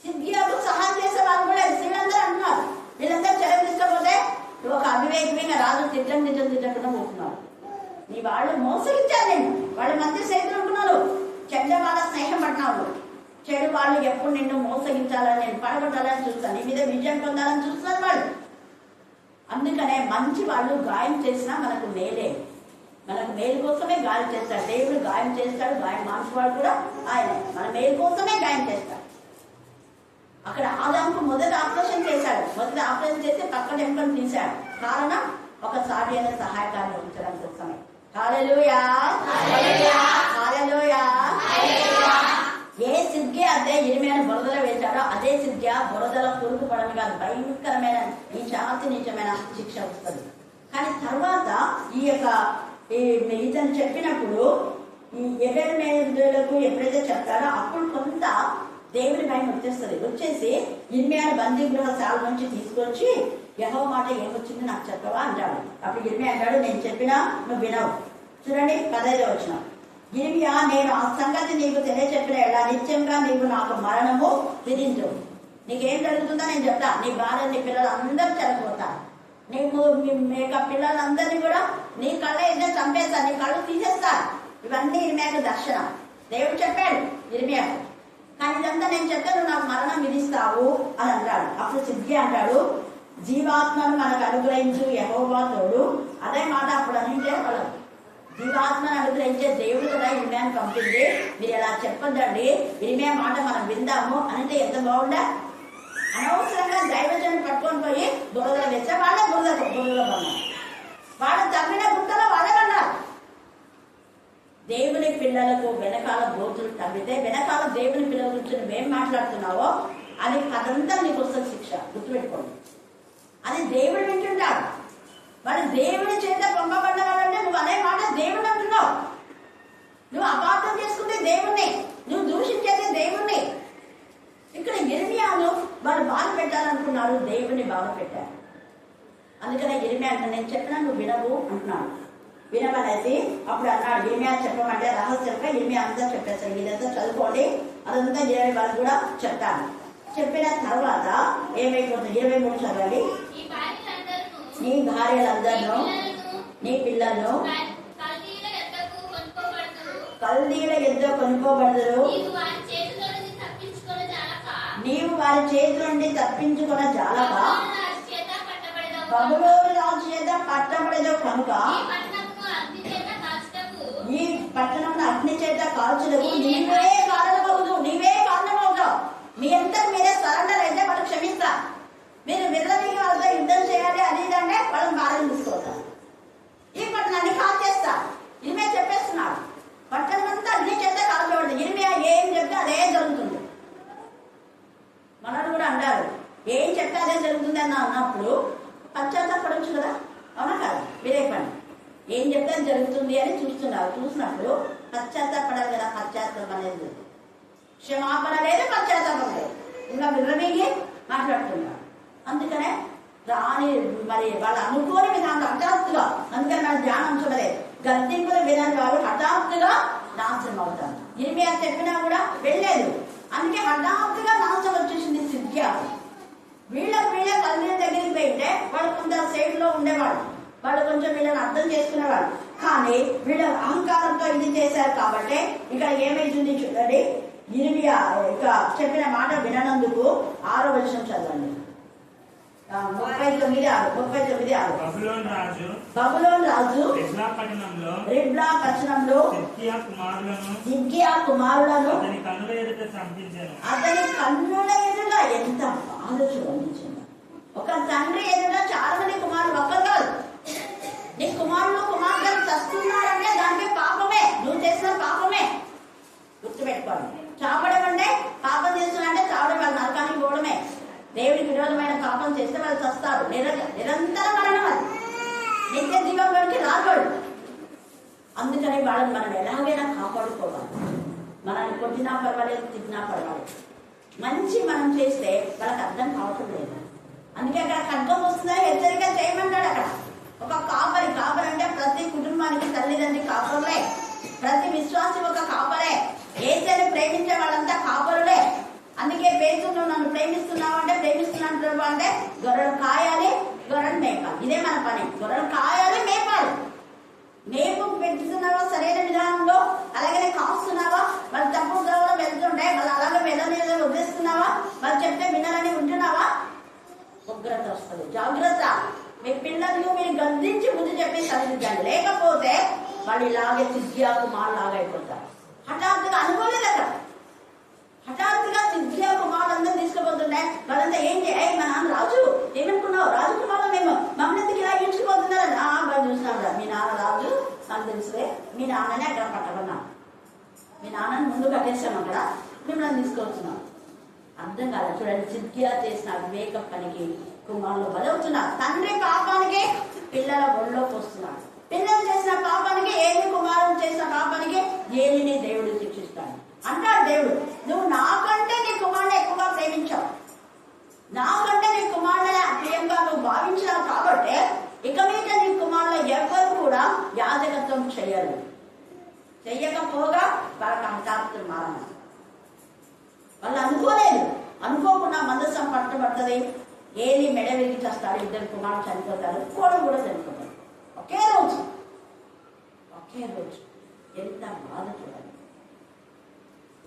సిద్ధియాకు సహాయం చేసే వాళ్ళు కూడా స్త్రీలందరూ అంటున్నారు. వీళ్ళందరూ చెరకు తీసుకపోతే ఒక అవివేకమైన రాజు తిట్టకుండా పోతున్నారు. నీ వాళ్ళు మోసగించారు, నేను వాళ్ళ మధ్య స్నేహితులు ఉంటున్నారు. చెడ్డ వాళ్ళ స్నేహం పట్టినారు. చెడు వాళ్ళు ఎప్పుడు నిన్ను మోసగించాలని, నేను పడగొట్టాలని చూస్తాను, నీ మీద విజయం పొందాలని చూస్తున్నారు వాళ్ళు. అందుకనే మంచి వాళ్ళు గాయం చేసినా మనకు మేలే, మనకు మేలు కోసమే గాయం చేస్తాడు. దేవుడు గాయం చేస్తాడు, గాయం మార్చేవాడు కూడా ఆయనే. మన మేలు కోసమే గాయం చేస్తాడు. అక్కడ ఆదాముకు మొదటి ఆపరేషన్ చేశాడు. మొదటి ఆపరేషన్ చేసి పక్కన ఎముకను తీశాడు. కారణం ఒక సాటి అయిన సహాయకాన్ని ఉంచడం కోసమే. హల్లెలూయా, హల్లెలూయా. ఏ సిగ్గే అదే ఇరిమైన బురదలో వేశాడో అదే సిగ్గా బురదలో పురుగు పడని కాదు, భయంకరమైన ఈ శాంతి నిజమైన శిక్ష వస్తుంది. కానీ తర్వాత ఇతను చెప్పినప్పుడు ఈ ఎబెల్మేలకు ఎప్పుడైతే చెప్తాడో అప్పుడు కొంత దేవుని భయం వచ్చేసి ఇర్మియాను బందీ గృహశాల నుంచి తీసుకొచ్చి యెహోవా మాట ఏమొచ్చింది నాకు చెప్పవా అంటాడు. అప్పుడు ఇర్మియా అంటాడు, నేను చెప్పినా నువ్వు వినవు. చూడండి 15వ వచనం. ఇర్మియా, నేను ఆ సంగతి నీకు తెలియచెప్పిన ఎలా నిత్యంగా నీవు నాకు మరణము విధించు. నీకేం జరుగుతుందో నేను చెప్తా. నీ భార్య నీ పిల్లలు అందరూ చనిపోతారు. నీకు పిల్లలందరినీ కూడా నీ కళ్ళ ఎదురు చంపేస్తా, నీ కళ్ళు తీసేస్తా. ఇవన్నీ ఇర్మియాకు దర్శనం. దేవుడు చెప్పాడు ఇర్మియాకు. కానీ ఇదంతా నేను చెప్తే నువ్వు నాకు మరణం విధిస్తావు అని అంటాడు. అప్పుడు సిద్ధి అంటాడు, జీవాత్మను మనకు అనుగ్రహించు యెహోవా తోడు. అదే మాట అప్పుడు అనింటే వాళ్ళు జీవాత్మను అనుగ్రహించే దేవుడు కదా ఇర్మియాను పంపింది. మీరు ఎలా చెప్పొద్దండి, ఇర్మియా మాట మనం విందాము అంటే ఎంత బాగుండా. అనవసరంగా దైవజనం పట్టుకొని పోయి బురదలో వేస్తే వాళ్ళే బురదలో పన్నారు. వాళ్ళు తప్పిన గుట్టలో వాళ్ళే పన్నారు. దేవుని పిల్లలకు వెనకాల బోతులు తవ్వితే వెనకాల దేవుని పిల్లల గురించి నువ్వేం మాట్లాడుతున్నావో అది కథంతా నీకు వస్తుంది శిక్ష. గుర్తుపెట్టుకోండి, అది దేవుడు వింటుంటాడు. మరి దేవుని చేత పంపబడ్డ వాళ్ళంటే నువ్వు అనే మాట దేవుడు అంటున్నావు. నువ్వు అపార్థం చేసుకుంటే దేవుణ్ణి, నువ్వు దూషించేది దేవుణ్ణి. ఇక్కడ ఇర్మియాను వారు బాధ పెట్టాలనుకున్నారు, దేవుని బాధ పెట్టారు. అందుకనే ఇర్మియా అంటే నేను చెప్పినా నువ్వు వినవు అంటున్నాడు. వినమనేసి అప్పుడు అన్నాడు, ఇర్మియా చెప్పమంటే రహస్యంగా ఇర్మియా అంతా చెప్పేస్తాను. ఇదంతా చదువుకోండి, అదంతా 20 వరకు కూడా చెప్తాను. చెప్పిన తర్వాత ఏమైపోతుంది 23 చదవాలి. నీ భార్యలందరూ నీ పిల్లలను కల్దీల ఎద్దు కొనుక్కోబడదురు. నీవు వారి చేతి నుండి తప్పించుకున్న జాలక బబులోను రాజు చేత పట్టబడదు కనుక ఈ పట్టణం అగ్ని చేత కాల్చులకు నీవే కారణమవుతావు. నీవే కారణమవుతావు. మీ అంతకు మీరే సరెండర్ అయితే వాళ్ళు క్షమిస్తా. మీరు విర్రదీగి వాళ్ళతో యుద్ధం చేయాలి అది ఇదంటే వాళ్ళని బాధలు తీసుకోతారు. ఈ పట్టణాన్ని కాల్ చేస్తా. ఇర్మియా చెప్పేస్తున్నాడు, పట్టణం అంతా అగ్ని చేత కాల్చబడదు. ఇర్మియా ఏం చెప్తే అదే జరుగుతుంది. మనల్ని కూడా అంటారు, ఏం చెప్తే అదే జరుగుతుంది అని అన్నప్పుడు పశ్చాత్తాపడవచ్చు కదా, అవునా కదా? మీరే పని ఏం చెప్తే జరుగుతుంది అని చూసినప్పుడు పశ్చాత్తాపడాలి కదా. పశ్చాత్తాపం అనేది క్షమాపణ లేదు, పశ్చాత్తాపం లేదు. ఇంకా విర్రమీగి మాట్లాడుతున్నారు. అందుకనే రాని మరి వాళ్ళు అనుకోని విధానం హఠాత్తుగా, అందుకని మన ధ్యానం చూడలేదు. గద్దింపుల విధానం వాళ్ళు హఠాత్తుగా నాశనం అవుతారు. ఇర్మియా చెప్పినా కూడా వెళ్ళలేదు. అందుకే హఠాత్తుగా నాశనం వచ్చేసింది సిద్ధ్యా. వీళ్ళ కల్దీల దగ్గరికి పోయింటే వాళ్ళు కొంత సైడ్ లో ఉండేవాళ్ళు, వాళ్ళు కొంచెం వీళ్ళని అర్థం చేసుకునేవాళ్ళు. కానీ వీళ్ళ అహంకారంతో ఇది చేశారు కాబట్టి ఇక్కడ ఏమైతుంది చూడండి. ఇర్మియా ఇక చెప్పిన మాట వినందుకు 6వ వచనం చదవండి. 39:6. బబులోను రాజు రిబ్లా పట్టణంలో సిద్కియా కుమారులను అతని కన్నుల ఎదుట ఎంత బాధ చూడండి. ఒక తండ్రి ఎదుట చాలా మంది కుమారులు, ఒక్కరు కాదు. నీ కుమారులు కుమార్తెలు చస్తున్నారంటే దానికి పాపమే, నువ్వు చేసిన పాపమే. గుర్తుపెట్టుకోండి. చాపడం అంటే పాపం చేస్తున్నారంటే చావడం, వాళ్ళు నరకానికి పోవడమే. దేవుడికి విరోధమైన పాపం చేస్తే వాళ్ళు చస్తారు. నిరంతర మరణం, అది నిత్య జీవంలోకి రాకూడదు. అందుకని వాళ్ళని మనం ఎలాగైనా కాపాడుకోవాలి. మనల్ని కొట్టినా పర్వాలేదు, తిట్టినా పర్వాలేదు, మంచి మనం చేస్తే వాళ్ళకి అర్థం కావటం లేదు. అందుకే అక్కడ ఖడ్గం వస్తుందని హెచ్చరిక చేయమంటాడు. అక్కడ ఒక కాపరి అంటే ప్రతి కుటుంబానికి తల్లిదండ్రి కాపరులే, ప్రతి విశ్వాసి ఒక కాపరే. యేసుని ప్రేమించే వాళ్ళంతా కాపరులే. అందుకే పేతురు నన్ను ప్రేమిస్తున్నావు అంటే ప్రేమిస్తున్నాను అంటే గొర్రెలు కాయాలి, గొర్రెలు మేపాలి. ఇదే మన పని. గొర్రెలు కాయాలి, మేపాలి. మేపు పెట్టుతున్నావా సరైన విధానంలో, అలాగే కాస్తున్నావా? వాళ్ళు తప్పుడు దోవలో వెళ్తుంటే వాళ్ళు అలాగే వెళ్ళని వదిలేస్తున్నావా? వాళ్ళు చెప్తే వినాలని ఉంటున్నావా? ఉగ్రత వస్తుంది. జాగ్రత్త. మీ పిల్లలు మీరు గద్దించి ముందు చెప్పి చదివించండి. లేకపోతే వాళ్ళు ఇలాగే సిద్ధియా కుమారులాగా అయిపోతారు. హఠాత్తుగా అనుకోలేదు. అక్కడ హఠాత్తుగా సిద్ధియా కుమారులందరూ తీసుకుపోతుంటే మాకు తెలుసులే, మీ నాన్ననే అక్కడ పట్టకున్నాం, మీ నాన్నని ముందు కట్టేసాం, అక్కడ మిమ్మల్ని తీసుకొస్తున్నాం. అర్థం కాదు. చూడండి, సిద్ధియా చేసిన వివేక పనికి కుమారులు బలవుతున్నారు. తండ్రి పాపానికి పిల్లల ఒళ్ళోకి వస్తున్నారు. పిల్లలు చేసిన పాపానికి ఏలి, కుమారులు చేసిన పాపానికి ఏలిని దేవుడు శిక్షిస్తాడు. అంటాడు దేవుడు, నువ్వు నాకంటే నీ కుమారుని ఎక్కువగా ప్రేమించావు, నాకంటే నీ కుమారుని ప్రియంగా నువ్వు భావించావు కాబట్టి ఇక మీద నీ కుమారులు ఎవరు కూడా యాజకత్వం చేయరు. చెయ్యకపోగా వాళ్ళకి హఠాత్తు మరణం. వాళ్ళు అనుకోలేదు, అనుకోకుండా మందసం పట్టబడుతుంది. ఏలి మెడ విరిగి చేస్తాడు, ఇద్దరు కుమారులు చనిపోతారు, కోడలు కూడా చనిపోతారు. ఒకే రోజు ఎంత బాధ చూడాలి.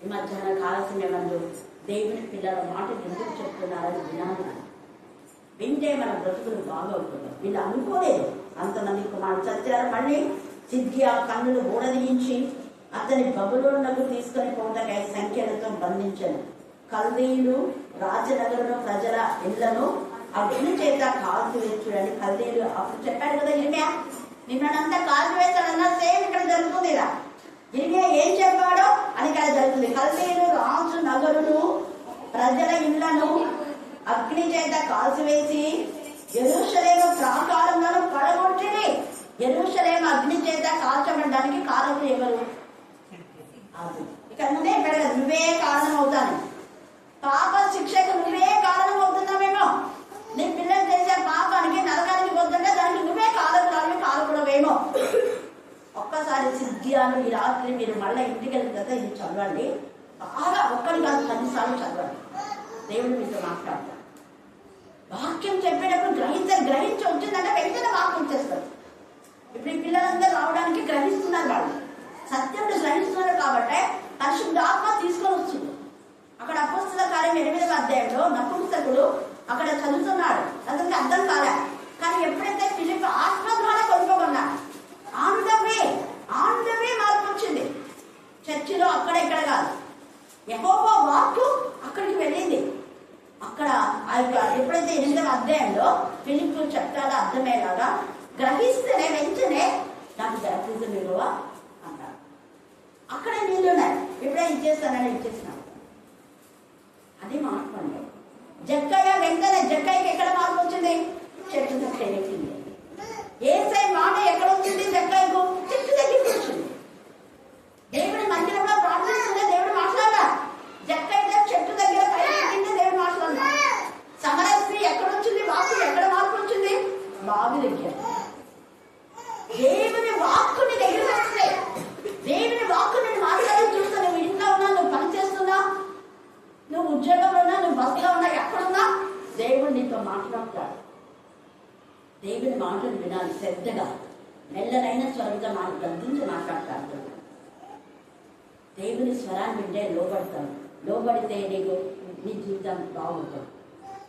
ఈ మధ్యాహ్న కాల సమయంలో దేవుని పిల్లల మాటలు ఎందుకు చెప్తున్నారని వినాలి. వింటే మన బ్రతుకులు బాగవుతుంది. వీళ్ళు అనుకోలేదు, అంతమంది కుమారులు చచ్చారు. మళ్ళీ సిద్ధియా కన్నులు ఊడదీయించి అతని బబులోనుకు తీసుకొని పోటకై సంఖ్యలతో బంధించను. కల్దీయులు రాజనగరును ప్రజల ఇళ్లను అగ్ని చేత కాల్చివేర్చుడని కల్దీయులు అప్పుడు చెప్పాడు కదా ఇర్మియా, నిన్నంతా కాల్చివేస్తాడన్నా సేమ్ ఇక్కడ జరుగుతుంది. ఇలా ఇర్మియా ఏం చెప్పాడో అని ఇక్కడ జరుగుతుంది. కల్దీయులు రాజు నగరును ప్రజల ఇళ్లను అగ్ని చేత కాల్చివేసి యెరూషలేము ప్రాకారములను పడగొట్టింది. యెరూషలేము అగ్ని చేత కాల్చబడడానికి కారకులు ఎవరు? ఇక్కడ ముందే పెడగదు, నువ్వే కారణం అవుతాను, పాప శిక్షకు నువ్వే కారణం అవుతున్నావేమో, నీ పిల్లలు చేసే పాపానికి నరకానికి పోతుంటే దానికి నువ్వే కారకుడవేమో. ఒక్కసారి సిద్ధియాలు ఈ రాత్రి మీరు మళ్ళీ ఇంటికి వెళ్ళిన తర్వాత ఇది చదవండి, బాగా ఒక్కడి కాదు 10 సార్లు చదవండి. దేవుడు మీతో మాట్లాడతాడు. వాక్యం చెప్పేటప్పుడు గ్రహించి వచ్చిందంటే వెంటనే వాక్యం చేస్తారు. ఇప్పుడు ఈ పిల్లలందరూ రావడానికి గ్రహిస్తున్నారు, వాళ్ళు సత్యంలో గ్రహిస్తున్నారు కాబట్టి పరిశుద్ధాత్మ తీసుకొని వస్తుంది. అక్కడ అపోస్తల కార్యం 8వ అధ్యాయంలో నపుంసకుడు అక్కడ చదువుతున్నాడు, అతనికి అర్థం కాలే. కానీ ఎప్పుడైతే ఫిలిప్ ఆత్మ ద్వారా కొనుక్కోమన్నాడు, ఆన్ ద వే మార్పు వచ్చింది. చర్చిలో అక్కడ ఇక్కడ కాదు, యెహోవా వాక్కు అక్కడికి వెళ్ళింది. అక్కడ ఎప్పుడైతే 8వ అధ్యాయంలో ఫిలిప్ చెప్తాడో అర్థమయ్యేలాగా గ్రహిస్తేనే వెంటనే నాకు బ్యాప్టిజం ఇవ్వవా అంటాడు. అక్కడ నీళ్ళున్నాయి, ఇప్పుడే ఇచ్చేస్తానని ఇచ్చేసినాడు. అది మార్పు అండి. జక్కయ్య వెంటనే జక్కయ్యకి ఎక్కడ మార్పు వచ్చింది? చెట్టు దగ్గర ఎక్కింది. ఏసై మాట ఎక్కడ వచ్చింది? జక్కయ్యకు చెట్టు దగ్గరికి వచ్చింది. దేవుడి మందిరంలో ప్రార్థిస్తుంటే దేవుడు మాట్లాడా, జక్కయ్య చెట్టు దగ్గర పైన ఎక్కింది, దేవుడు మాట్లాడా. సమరస్త్రీ ఎక్కడ వచ్చింది? వాక్కు ఎక్కడ మార్పు వచ్చింది? బావి దగ్గర. దేవుని వాక్కుని దగ్గర వస్తే, దేవుని వాక్కుని మాట్లాడి చూస్తా. నువ్వు ఇంట్లో ఉన్నా, నువ్వు పని చేస్తున్నా, నువ్వు ఉద్యోగంలో ఉన్నా, నువ్వు బస్సులో ఉన్నా, ఎక్కడున్నా దేవుడు నీతో మాట్లాడతాడు. దేవుని మాటలు వినాలి శ్రద్ధగా, మెల్లనైన స్వరంతో గద్దించి మాట్లాడతాడు. దేవుని స్వరాన్ని వింటే లోబడతాను, లోబడితే నీ జీవితం బాగుంటుంది.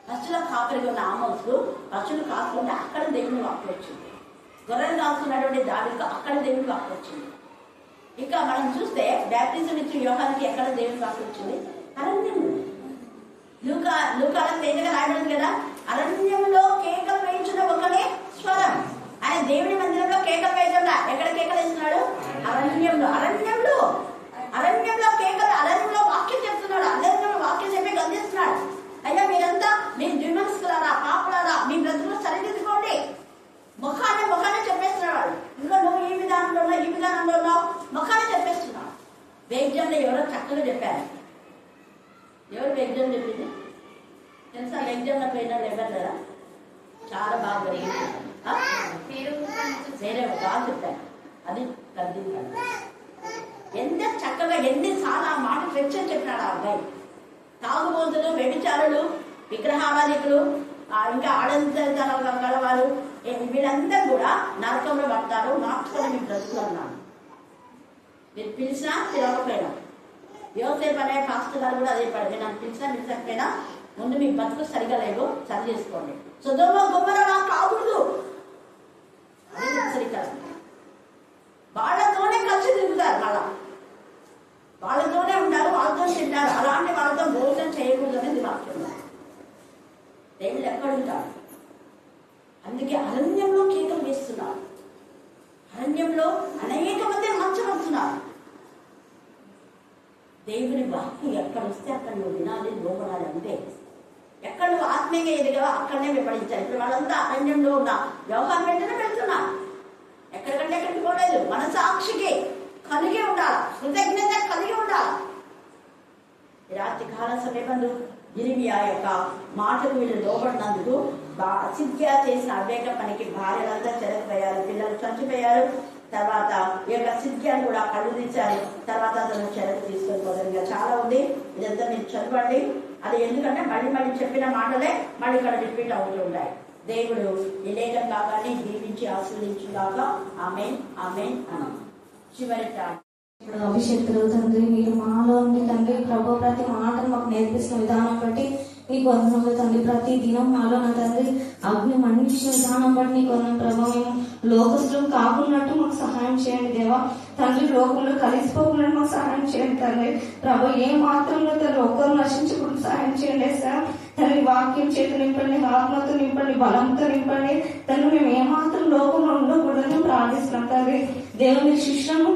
పశువుల కాపరిగా ఉన్న ఆమోసు పశువులు కాకుండా అక్కడ దేవుని వాక్కు వచ్చింది. గొర్రెలు కాస్తున్నటువంటి దావీదుకు అక్కడ దేవుని వాక్కు వచ్చింది. ఇంకా మనం చూస్తే బ్యాప్టిజం ఇచ్చిన యోహానికి ఎక్కడ దేవుని వాక్కు వచ్చింది? అరణ్యంలో. లూకాలో తేజగా రాయబడింది కదా, అరణ్యంలో కేకలు వేయించిన ఒకనే స్వరం. ఆయన దేవుని మందిరంలో కేకలు వేయకుండా ఎక్కడ కేకలు వేస్తున్నాడు? అరణ్యంలో కేకలు, అరణ్యంలో వాక్యం చెప్తున్నాడు. అరణ్యంలో వాక్యం చెప్పి గందిస్తున్నాడు. అయ్యా మీరంతా మీ ద్విమనస్కులారా, పాపులారా, మీ బ్రతుకులు సరిదిద్దుకోండి. ముఖాన్ని చెప్పేస్తున్నాడు. ఇంకా నువ్వు ఈ విధానంలో ముఖాన్ని చెప్పేస్తున్నాడు. వేద్యంలో ఎవరో చక్కగా చెప్పారు. ఎవరు వేద్యం చెప్పింది తెలుసా? వేద్యంలో పోయిన ఎవరు కదా, చాలా బాగా వేరే బాగా చెప్పారు. అది గద్దించాడు. ఎంత చక్కగా ఎన్నిసార్లు ఆ మాట ఫ్రెక్షన్ చెప్పినాడు ఆ అబ్బాయి. తాగుబోతులు, వ్యభిచారులు, విగ్రహారాధికులు, ఇంకా ఆడంతరాలు గలవారు, వీళ్ళందరూ కూడా నరకంలో పడతారు, మార్చుకొని మీ బ్రతుకులు అన్నాడు. మీరు పిలిచినా పిలవకపోయినా, యోసేపు అనే పాస్టర్ గారు కూడా అదే పడి, నన్ను పిలిచకపోయినా ముందు మీ బతుకు సరిగా లేవు, సరి చేసుకోండి. సొదొమ గొమొర్రా కాకూడదు, అది హెచ్చరికలు. వాళ్ళతోనే కలిసి తిరుగుతారు, వాళ్ళతోనే ఉంటారు, వాళ్ళతో తింటారు. అలాంటి వాళ్ళతో భోజనం చేయకూడదు అనేది వాక్యం. దేవుడు ఎక్కడుంటాడు? అందుకే అరణ్యంలో కేకలు వేస్తున్నారు. అరణ్యంలో అనేక దేవుని వాక్యం ఎక్కడ వస్తే అక్కడ నువ్వు వినాలి, లోపడాలి. అంతే. ఎక్కడ నువ్వు ఆత్మీయంగా ఎదిగా అక్కడనే వెంబడించాలి. ఇప్పుడు వాళ్ళంతా అరణ్యంలో ఉన్న వ్యవహారం వెంటనే వెళ్తున్నారు. ఎక్కడికంటే ఎక్కడికి పోలేదు. మనసాక్షికి కలిగి ఉండాలి, కృతజ్ఞత కలిగి ఉండాలి. రాత్రి కాల సమయంలో యిర్మీయా యొక్క మాటలు వీళ్ళు లోబడినందుకు సిద్కియా చేసిన అవేక పనికి భార్యలంతా చెరకపోయారు, పిల్లలు చచ్చిపోయారు. తర్వాత ఈ యొక్క సిద్కియాని కూడా కళ్ళు తీశారు. తర్వాత అతను చెరకు తీసుకొని పోతుంది. చాలా ఉంది, ఇదంతా మీరు చదవండి. అది ఎందుకంటే మళ్ళీ మళ్ళీ చెప్పిన మాటలే మళ్ళీ ఇక్కడ రిపీట్ అవుతూ ఉంటాయి. దేవుడు ఈ లేఖన భాగాన్ని దీవించి ఆశీర్వదించుగాక. ఆమేన్, ఆమేన్. చివరి ఇప్పుడు అభిషేక్తులు తండ్రి, మీరు మాలో ఉంది తండ్రి ప్రభు, ప్రతి మాటను మాకు నేర్పిస్తున్న విధానం బట్టి నీకు వందనములు తండ్రి. ప్రతి దినం మాలో నా తండ్రి అగ్ని మండించిన విధానం బట్టి నీకు వందనం ప్రభావ. మేము లోకస్తులు కాకున్నట్టు మాకు సహాయం చేయండి దేవా తండ్రి. లోకంలో కలిసిపోకుండా మాకు సహాయం చేయండి తండ్రి ప్రభు. ఏ మాత్రంలో తండ్రి ఒక్కరు నశించకుండా సహాయం చేయండి సార్ తండ్రి. వాక్యం చేత నింపండి, ఆత్మతో నింపండి, బలంతో నింపండి తండ్రి. మేము ఏమాత్రం లోకంలో ఉండకూడదని ప్రార్థిస్తున్నాం తండ్రి. దేవుని శిష్యులను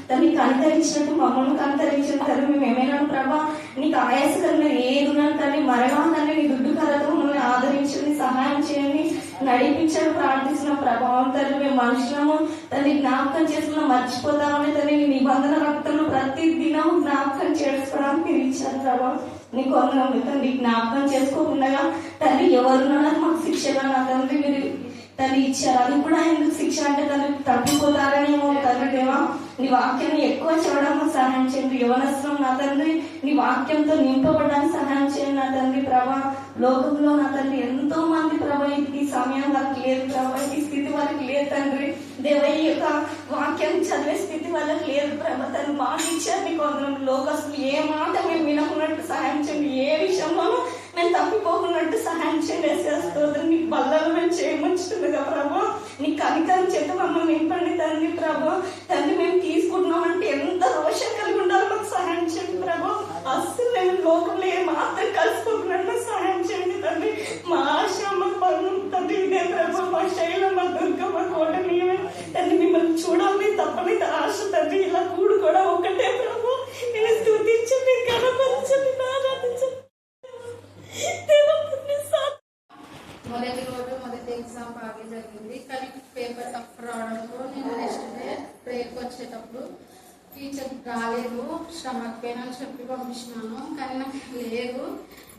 తనని కనికరించినట్టు మమ్మల్ని కనికరించిన తండ్రి. మేము ఏమైనా ప్రభా నీకు ఆయాసకరంగా ఏది ఉన్నాను తండ్రి, మరలా తండ్రి నీ దుడ్డు కథతో మమ్మల్ని ఆదరించండి, సహాయం చేయండి, నడిపించడం ప్రార్థిస్తున్న ప్రభావం తండ్రి. మేము మనుషులము తండ్రి జ్ఞాపకం చేసుకున్నాం, మర్చిపోతామని తండ్రి. నీ నిబంధన రక్తంలో ప్రతి దినం జ్ఞాపకం చేసుకోవడానికి మీరు ఇచ్చారు ప్రభావం. నీకు వందనములు తండ్రి. జ్ఞాపకం చేసుకోకుండా తండ్రి ఎవరున్నారో మాకు శిక్షగా నా తండ్రి మీరు తండ్రి ఇచ్చారు. అది కూడా ఎందుకు శిక్ష అంటే తండ్రి తప్పిపోతారనేమో తండ్రి దేవా. నీ వాక్యాన్ని ఎక్కువ చదవడానికి సహాయం చేయండి. యవనస్త్రం నా తండ్రి నీ వాక్యంతో నింపబడడానికి సహాయం చేయండి నా తండ్రి ప్రభా. లోకంలో నా తండ్రి ఎంతో మంది ప్రభా ఈ సమయం వాళ్ళకి లేదు ప్రభా, ఈ స్థితి వాళ్ళకి లేదు తండ్రి దేవ. ఈ యొక్క వాక్యాన్ని చదివే స్థితి వాళ్ళకి లేదు ప్రభా. తను మాట ఇచ్చారు నీకు వందనములు. లోకస్తులు ఏ మాట మేము వినకున్నట్టు సహాయం చేయండి, ఏ విషయంలోనూ మేము తప్పిపోకున్నట్టు సహాయం చేయండి. నీకు బల్లలో మేము చేయమంచుతుందిగా ప్రభా. నీ కనికరం చేత మమ్మల్ని నింపండి తండ్రి ప్రభా. తండ్రి మేము తీసుకుంటున్నామంటే ఎంత రోషం కలిగి ఉండాలో మాకు సహాయం చేయండి ప్రభా. అస్సలు మేము లోకంలో ఏ మాత్రం కలిసిపోకున్నట్టు సహాయం చేయండి తండ్రి. మా ఆశ మా పనులు తండ్రి ఇదే ప్రభా. మా శైలం, మా దుర్గం, మా కోట నీవే తండ్రి. మిమ్మల్ని చూడాలి తప్పని ఆశ తండ్రి. ఇలా కూడు కూడా ఒకటే ప్రభా. నేను స్తుతించండి, కనపరచండి, ఆరాధించండి. మొదటి రోజు మొదటి ఎగ్జామ్ బాగా జరిగింది, కానీ పేపర్ టఫ్ రావడంతో నేను నెక్స్ట్ డే ప్రేయర్కి వచ్చేటప్పుడు టీచర్ రాలేదు, స్టమక్ పెయిన్ అని చెప్పి పంపించినాను. కానీ నాకు లేదు.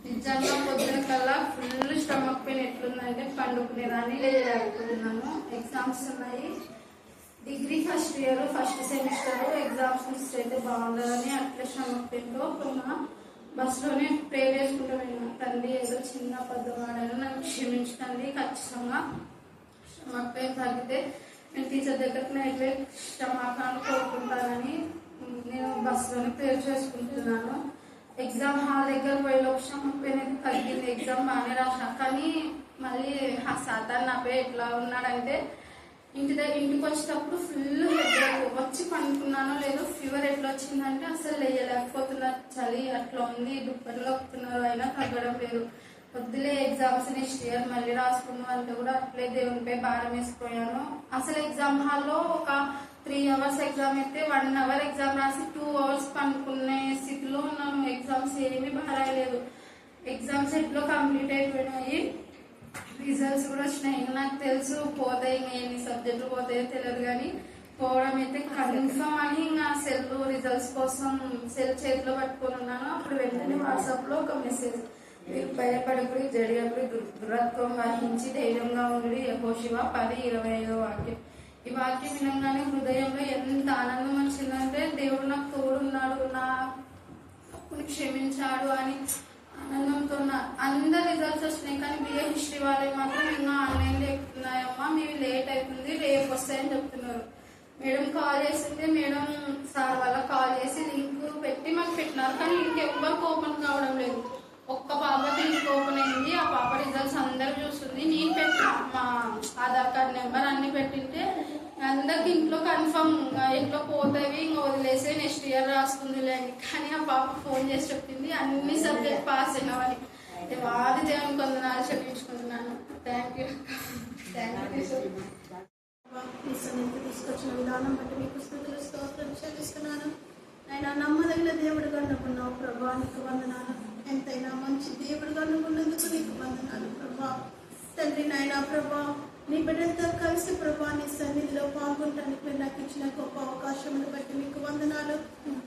నిజంగా పొద్దున కల్లా ఫుల్ స్టమక్ పెయిన్ ఎట్లుందంటే పండుకునేదాన్ని లేకపోతున్నాను. ఎగ్జామ్స్ ఉన్నాయి, degree first year first semester. Exams miss అయితే బాగుండదని అట్లా స్టమక్ పెయిన్తో కొన్నా బస్సులోనే ప్రే చేసుకుంటూ వెళ్ళినా. తండ్రి ఏదో చిన్న పెద్దవాడని నాకు క్షమించండి. ఖచ్చితంగా స్టమక్ పెయిన్ తగ్గితే నేను టీచర్ దగ్గరకు నైట్లే స్టమక్ అని కోరుకుంటానని నేను బస్సులోనే ప్రే చేసుకుంటున్నాను. ఎగ్జామ్ హాల్ దగ్గర పోయేలోపు స్టమక్ పెయిన్ అయితే తగ్గింది. ఎగ్జామ్ బాగానే రాసా, కానీ మళ్ళీ ఆ సాతాన్ నాపై ఎట్లా ఉన్నాడంటే ఇంటికి వచ్చేటప్పుడు ఫుల్ హెడ్ వచ్చి పండుకున్నానో లేదో ఫీవర్ ఎట్లా వచ్చిందంటే అసలు లేయలేకపోతున్నా. చలి అట్లా ఉంది, దుప్పట్లు కప్పుతున్నారు, అయినా తగ్గడం లేదు. వద్దులే ఎగ్జామ్స్ నెక్స్ట్ ఇయర్ మళ్ళీ రాసుకున్నాం అంటే కూడా అట్లే దేవునిపై భారం వేసిపోయాను. అసలు ఎగ్జామ్ హాల్లో ఒక 3 hours ఎగ్జామ్ అయితే 1 hour ఎగ్జామ్ రాసి 2 hours పండుకునే స్థితిలో ఉన్నాను. ఎగ్జామ్స్ ఏమీ బాగాలేదు. ఎగ్జామ్స్ ఎట్లో కంప్లీట్ అయిపోయినాయి, రిజల్ట్స్ కూడా వచ్చినాయి. నాకు తెలుసు పోతాయి, ఇంకా ఎన్ని సబ్జెక్టులు పోతాయో తెలియదు, కానీ పోవడం అయితే కన్ఫర్మ్ అని ఇంకా సెల్ రిజల్ట్స్ కోసం సెల్ చేతిలో పట్టుకొని ఉన్నాను. అప్పుడు వెంటనే వాట్సాప్ లో ఒక మెసేజ్, మీరు భయపడకుడి, జడియకుడి, దురత్వం వహించి ధైర్యంగా ఉండి యెహోషువ 10:25 వాక్యం. ఈ వాక్యం వినంగానే హృదయంలో ఎంత ఆనందం వచ్చిందంటే దేవుడు నాకు తోడున్నాడు, నా తప్పుని క్షమించాడు అని ఆనందంతో. అందరు రిజల్ట్స్ వచ్చినాయి, కానీ బిఏ హిస్టరీ వాళ్ళే మాత్రం ఇంకా ఆన్లైన్ చెప్తున్నాయమ్మా, మీవి లేట్ అవుతుంది, రేపు వస్తాయని చెప్తున్నారు. మేడం కాల్ చేసింది, మేడం సార్ వాళ్ళకి కాల్ చేసి లింక్ పెట్టి మాకు పెట్టినారు, కానీ లింక్ ఎవరికి ఓపెన్ కావడం లేదు. ఒక్క పాపకి లింక్ ఓపెన్ అయింది, ఆ పాప రిజల్ట్స్ అందరు చూస్తుంది. నేను పెట్టిన మా ఆధార్ కార్డ్ నెంబర్ అన్ని పెట్టింటే అందరికి ఇంట్లో కన్ఫర్మ్ ఎట్లా పోతాయి, ఇంకా వదిలేసే నెక్స్ట్ ఇయర్ రాసుకుందిలే అని. కానీ ఆ పాప ఫోన్ చేసి చెప్పింది అన్ని సబ్జెక్ట్ పాస్ అయినావని. వారి దేవుని కొందనాలు చెప్పించుకుంటున్నాను. Thank you. తీసుకొచ్చిన విధానం బట్టి మీకు స్తుతులు స్తోత్రం చెల్లిస్తున్నాను. ఆయన నమ్మదగిన దేవుడుగా నువ్వున్నావు ప్రభా, నీకు వందనాలు. ఎంతైనా మంచి దేవుడుగా నువ్వున్నందుకు నీకు వందనాలు ప్రభా. తండ్రి నాయన ప్రభా, నీ బిడ్డలతో కలిసి ప్రభా నీ సన్నిధిలో పాల్గొనడానికి మీరు నాకు ఇచ్చిన గొప్ప అవకాశమును బట్టి మీకు వందనాలు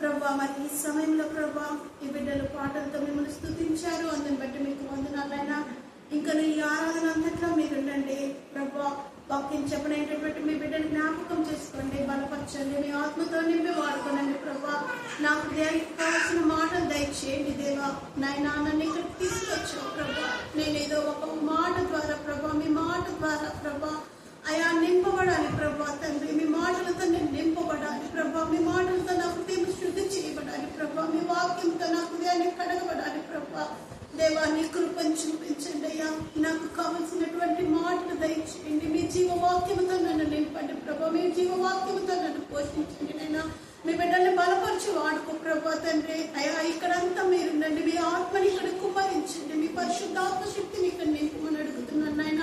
ప్రభా. మరి ఈ సమయంలో ప్రభా ఈ బిడ్డలు పాటలతో మిమ్మల్ని స్తుతించారు, అందుని బట్టి మీకు వందనాలైనా. ఇంకా ఈ ఆరాధన అంతట్లో మీరుండండి ప్రభా. వాక్యం చెప్పనైనటువంటి మీ బిడ్డని జ్ఞాపకం చేసుకోండి, బలపరచండి, మీ ఆత్మతో నింపి వాడుకోనండి ప్రభా. నాకు దేనికి కావాల్సిన మాటలు దయచేయండి దేవా. నాయనా నన్ను ఇక్కడికి తీసుకొచ్చావు ప్రభా. నేనేదో ఒక మాట ద్వారా ప్రభా, మీ మాట ద్వారా ప్రభా అయా నింపబడాలి ప్రభా. తండ్రి మీ మాటలతో నేను నింపబడాలి ప్రభా. మీ మాటలతో నా హృదయం శుద్ధి చేయబడాలి ప్రభా. మీ వాక్యంతో నా హృదయాన్ని కడగబడాలి ప్రభా. దేవా నీ కృపను చూపించండి అయ్యా. నాకు కావలసినటువంటి మాటలు దయచేయండి. మీ జీవవాక్యముతో నన్ను నింపండి ప్రభా. మీ జీవవాక్యముతో నన్ను పోషించండి నైనా. మీ బిడ్డల్ని బలపరిచి వాడుకో ప్రభా తండ్రి. అయ్యా ఇక్కడంతా మీరుండండి, మీ ఆత్మని ఇక్కడ కుమ్మరించండి, మీ పరిశుద్ధాత్మ శక్తిని ఇక్కడ నింపమని అడుగుతున్నాను నాయన.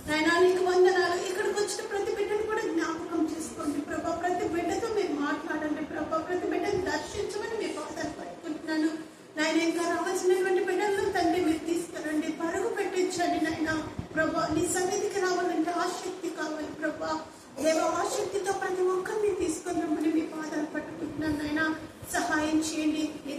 నాయనా నీకు వందనాలు. ఇక్కడికి వచ్చిన ప్రతి బిడ్డను కూడా జ్ఞాపకం చేసుకోండి ప్రభా. ప్రతి బిడ్డతో మీరు మాట్లాడండి ప్రభా. ప్రతి బిడ్డను దర్శించమని మీ పాదాలు పట్టుకుంటున్నాను నాయన. ఇంకా రావాల్సినటువంటి బిడ్డలను తండ్రి మీరు తీసుకురండి, పరుగు పెట్టించండి నాయన ప్రభా. నీ సన్నిధికి రావాలంటే ఆసక్తి కావాలి ప్రభా. దేవ ఆసక్తితో ప్రతి ఒక్కరిని తీసుకున్నామని మీ పాదాలు పట్టుకుంటున్నాను నాయన. సహాయం చేయండి. నీ